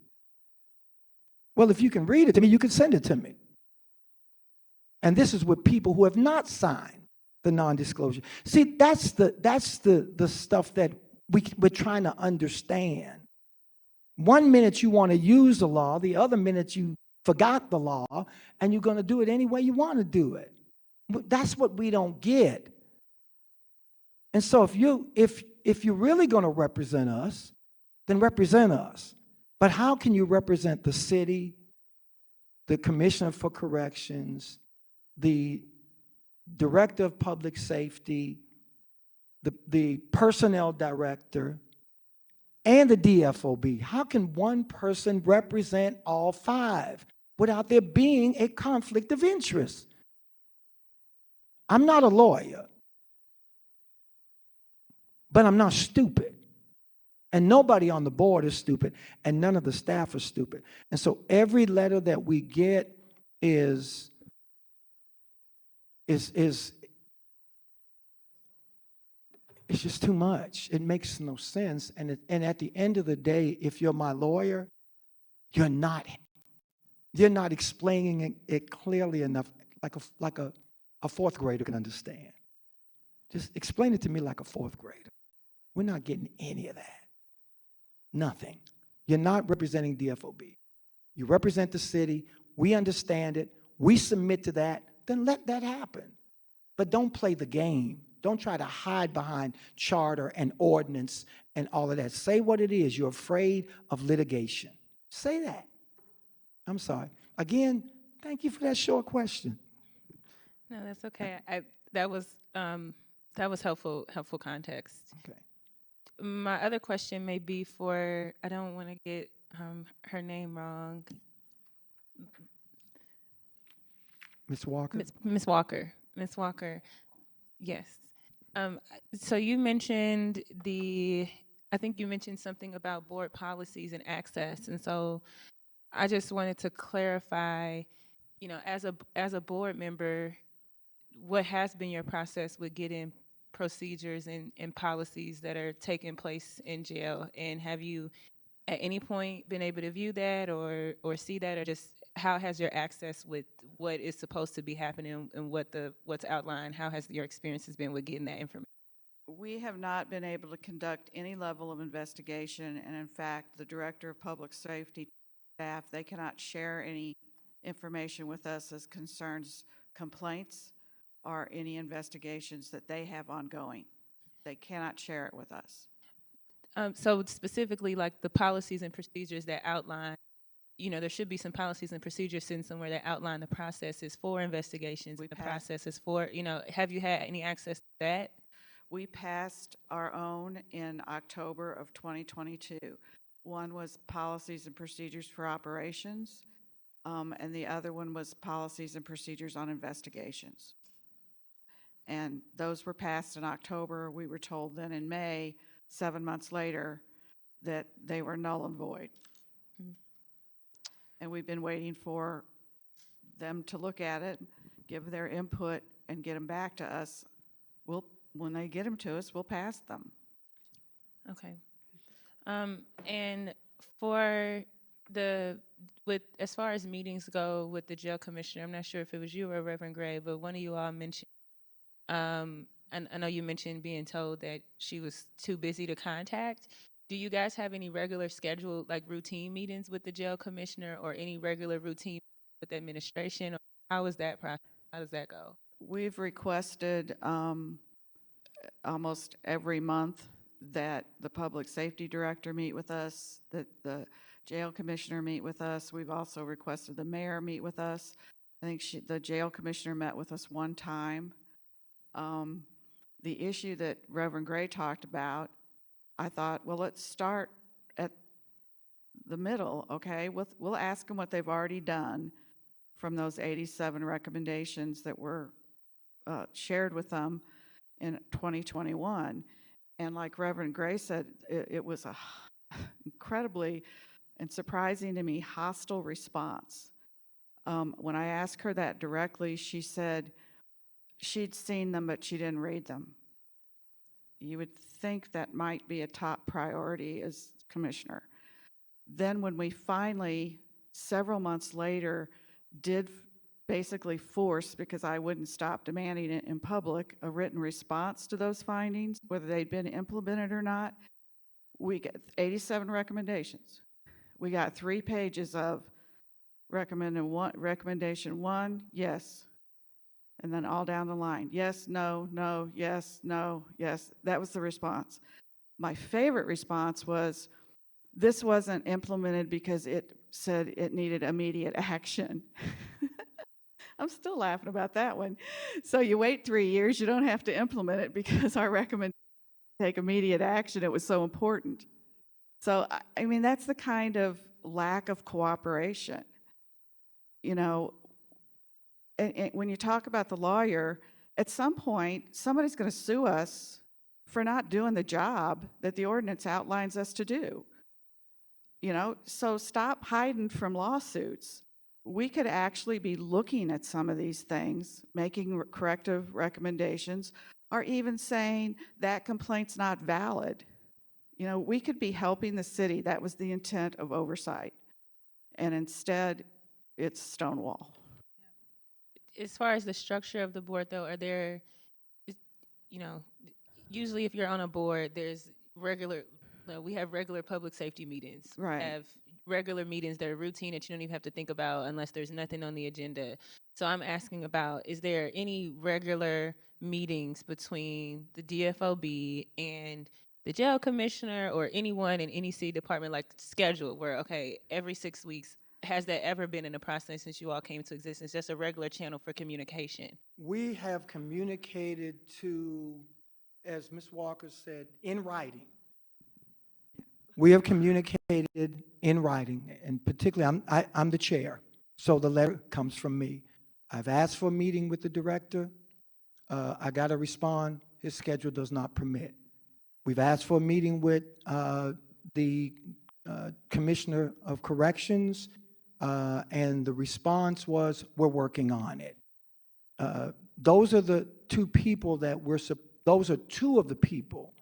Well, if you can read it to me, you can send it to me. And this is with people who have not signed the non-disclosure. See, that's the stuff that we're trying to understand. One minute you want to use the law, the other minute you forgot the law, and you're going to do it any way you want to do it. That's what we don't get. And so if you're really going to represent us, then represent us. But how can you represent the city, the Commissioner for Corrections, the Director of Public Safety, the Personnel Director, and the DFOB? How can one person represent all five without there being a conflict of interest? I'm not a lawyer, but I'm not stupid. And nobody on the board is stupid, and none of the staff are stupid. And so every letter that we get is it's just too much. It makes no sense. And at the end of the day, if you're my lawyer, you're not explaining it clearly enough, like a fourth grader can understand. Just explain it to me like a fourth grader. We're not getting any of that. Nothing. You're not representing DFOB. You represent the city. We understand it. We submit to that. Then let that happen. But don't play the game. Don't try to hide behind charter and ordinance and all of that. Say what it is. You're afraid of litigation. Say that. I'm sorry. Again, thank you for that short question.
No, that's okay. That was helpful context.
Okay.
My other question may be for, I don't want to get her name wrong.
Ms. Walker?
Ms. Walker. Ms. Walker. Yes. So you mentioned I think you mentioned something about board policies and access. And so I just wanted to clarify, as a board member, what has been your process with getting procedures and policies that are taking place in jail? And have you at any point been able to view that or see that, or just how has your access with what is supposed to be happening and what's outlined, how has your experiences been with getting that information?
We have not been able to conduct any level of investigation, and in fact, the Director of Public Safety staff, they cannot share any information with us as concerns complaints or any investigations that they have ongoing. They cannot share it with us.
So specifically, like the policies and procedures that outline, there should be some policies and procedures in somewhere that outline the processes for investigations, the processes for, have you had any access to that?
We passed our own in October of 2022. One was policies and procedures for operations, and the other one was policies and procedures on investigations. And those were passed in October. We were told then in May, 7 months later, that they were null and void. And we've been waiting for them to look at it, give their input, and get them back to us. When they get them to us, we'll pass them.
Okay. And for as far as meetings go with the jail commissioner, I'm not sure if it was you or Reverend Gray, but one of you all mentioned, and I know you mentioned being told that she was too busy to contact. Do you guys have any regular scheduled, like routine meetings with the jail commissioner, or any regular routine with the administration? Or how is that process? How does that go?
We've requested almost every month that the public safety director meet with us, that the jail commissioner meet with us. We've also requested the mayor meet with us. I think the jail commissioner met with us one time. The issue that Reverend Gray talked about, I thought, well, let's start at the middle, okay? We'll ask them what they've already done from those 87 recommendations that were shared with them in 2021. And like Reverend Gray said, it was a incredibly and surprising to me hostile response. When I asked her that directly, she said she'd seen them, but she didn't read them. You would think that might be a top priority as commissioner. Then when we finally, several months later, did basically forced, because I wouldn't stop demanding it in public, a written response to those findings, whether they'd been implemented or not. We got 87 recommendations. We got 3 pages of recommendation 1, yes. And then all down the line, yes, no, no, yes, no, yes. That was the response. My favorite response was, this wasn't implemented because it said it needed immediate action. I'm still laughing about that one. So you wait 3 years, you don't have to implement it because our recommendation to take immediate action, it was so important. So, I mean, that's the kind of lack of cooperation. You know, and when you talk about the lawyer, at some point, somebody's going to sue us for not doing the job that the ordinance outlines us to do. You know, so stop hiding from lawsuits. We could actually be looking at some of these things, making corrective recommendations, or even saying that complaint's not valid. You know, we could be helping the city. That was the intent of oversight. And instead, it's Stonewall.
As far as the structure of the board, though, are there, you know, usually if you're on a board, there's we have regular public safety meetings.
Right.
We have regular meetings that are routine that you don't even have to think about unless there's nothing on the agenda. So I'm asking about, is there any regular meetings between the DFOB and the jail commissioner or anyone in any city department, like scheduled, where, okay, every 6 weeks, has that ever been in the process since you all came to existence? Just a regular channel for communication?
We have communicated to, as Ms. Walker said, in writing. We have communicated in writing, and particularly, I'm the chair, so the letter comes from me. I've asked for a meeting with the director. I got to respond. His schedule does not permit. We've asked for a meeting with the Commissioner of Corrections, and the response was, we're working on it. Those are the two people that those are two of the people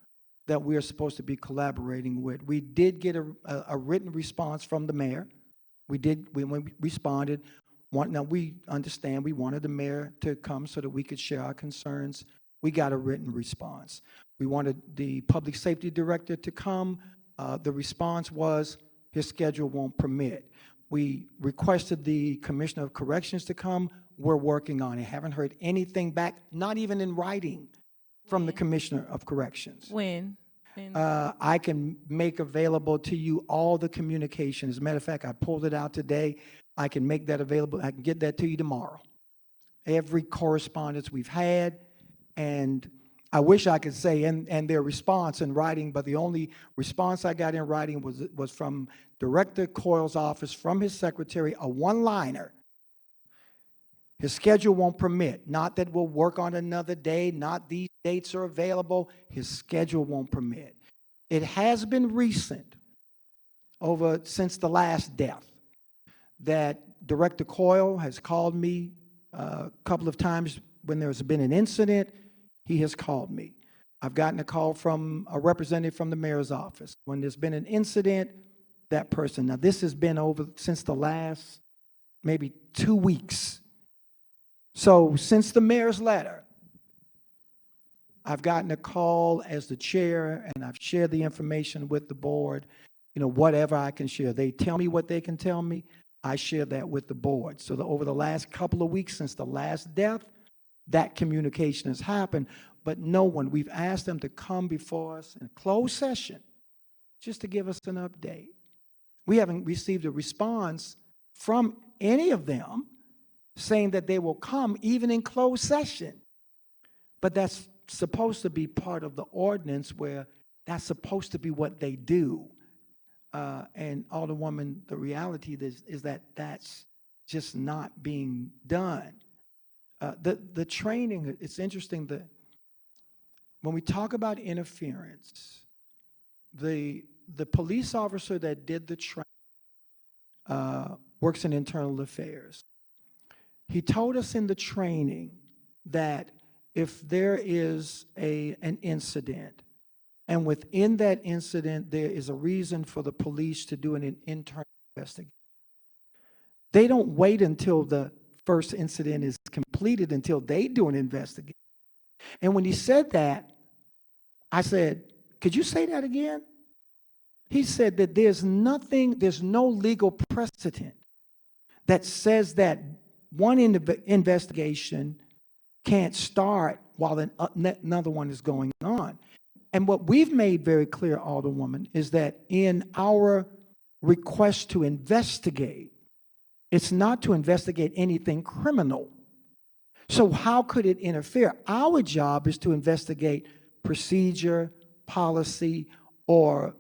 that we are supposed to be collaborating with. We did get a written response from the mayor. We responded. Now, we understand we wanted the mayor to come so that we could share our concerns. We got a written response. We wanted the public safety director to come. The response was, his schedule won't permit. We requested the Commissioner of Corrections to come. We're working on it. Haven't heard anything back, not even in writing, from the Commissioner of Corrections.
When?
I can make available to you all the communication. As a matter of fact, I pulled it out today. I can make that available. I can get that to you tomorrow. Every correspondence we've had, and I wish I could say, and their response in writing, but the only response I got in writing was from Director Coyle's office, from his secretary, a one-liner. His schedule won't permit. Not that we'll work on another day, not these dates are available. His schedule won't permit. It has been recent, since the last death, that Director Coyle has called me a couple of times when there's been an incident. He has called me. I've gotten a call from a representative from the mayor's office. When there's been an incident, that person. Now, this has been since the last maybe 2 weeks. So since the mayor's letter, I've gotten a call as the chair, and I've shared the information with the board, whatever I can share. They tell me what they can tell me. I share that with the board. So over the last couple of weeks since the last death, that communication has happened, but no one, we've asked them to come before us in closed session just to give us an update. We haven't received a response from any of them saying that they will come even in closed session. But that's supposed to be part of the ordinance, where that's supposed to be what they do. And Alderwoman, the reality is that that's just not being done. The training, it's interesting that when we talk about interference, the police officer that did the training works in internal affairs. He told us in the training that if there is an incident, and within that incident there is a reason for the police to do an internal investigation, they don't wait until the first incident is completed until they do an investigation. And when he said that, I said, could you say that again? He said that there's no legal precedent that says that one investigation can't start while another one is going on. And what we've made very clear, Alderwoman, is that in our request to investigate, it's not to investigate anything criminal. So how could it interfere? Our job is to investigate procedure, policy, or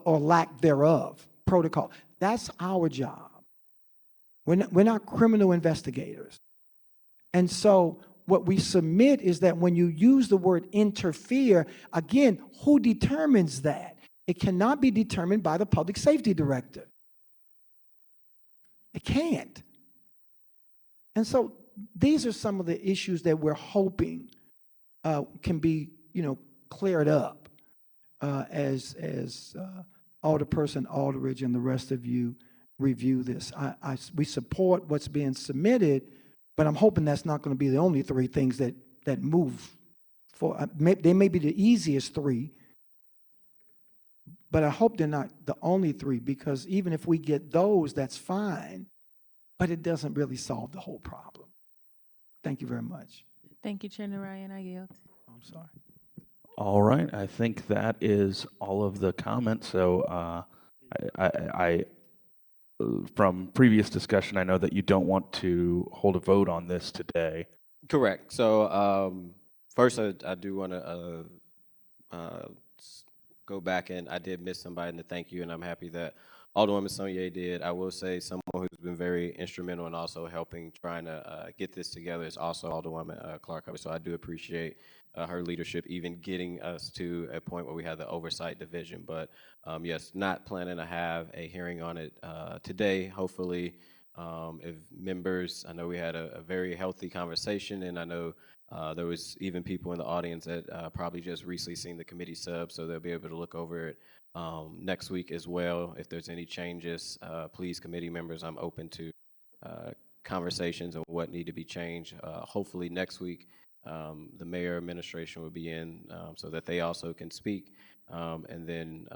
lack thereof, protocol. That's our job. We're not criminal investigators. And so what we submit is that when you use the word interfere, again, who determines that? It cannot be determined by the public safety director. It can't. And so these are some of the issues that we're hoping can be, cleared up as Alderperson Aldridge and the rest of you review this. We support what's being submitted, but I'm hoping that's not going to be the only three things that move for. They may be the easiest three, but I hope they're not the only three, because even if we get those, that's fine, but it doesn't really solve the whole problem. Thank you very much.
Thank you, Chairman Ryan. I yield.
I'm sorry.
All right, I think that is all of the comments. So I from previous discussion, I know that you don't want to hold a vote on this today.
Correct. So first, I do want to go back, and I did miss somebody to thank you, and I'm happy that Alderwoman Saunier did. I will say someone who's been very instrumental in also helping trying to get this together is also Alderwoman Clark Hubbard. So I do appreciate her leadership, even getting us to a point where we have the oversight division. But yes, not planning to have a hearing on it today. Hopefully, if members, I know we had a very healthy conversation, and I know there was even people in the audience that probably just recently seen the committee sub, so they'll be able to look over it next week as well. If there's any changes, please, committee members, I'm open to conversations on what need to be changed. Hopefully next week, the mayor administration will be in so that they also can speak, and then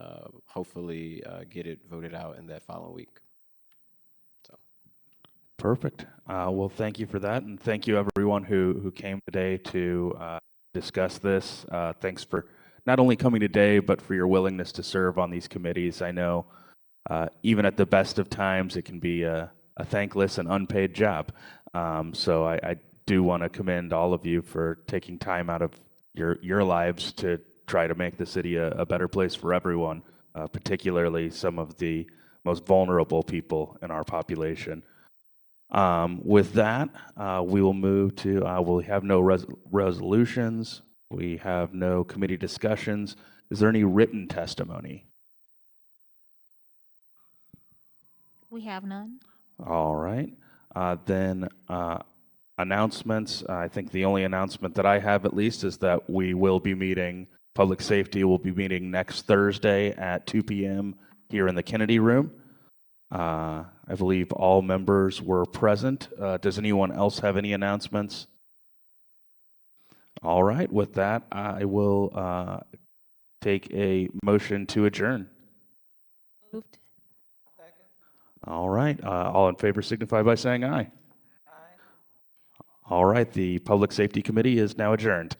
hopefully get it voted out in that following week. So.
Perfect. Well, thank you for that, and thank you everyone who came today to discuss this. Thanks for not only coming today, but for your willingness to serve on these committees. I know even at the best of times, it can be a thankless and unpaid job. So I do want to commend all of you for taking time out of your lives to try to make the city a better place for everyone, particularly some of the most vulnerable people in our population. With that, we will move to, we'll have no resolutions. We have no committee discussions. Is there any written testimony?
We have none.
All right. Then announcements. I think the only announcement that I have, at least, is that we will be meeting, Public Safety will be meeting next Thursday at 2 p.m. here in the Kennedy Room. I believe all members were present. Does anyone else have any announcements? All right. With that, I will take a motion to adjourn.
Moved.
All right. All in favor signify by saying aye. All right. The Public Safety Committee is now adjourned.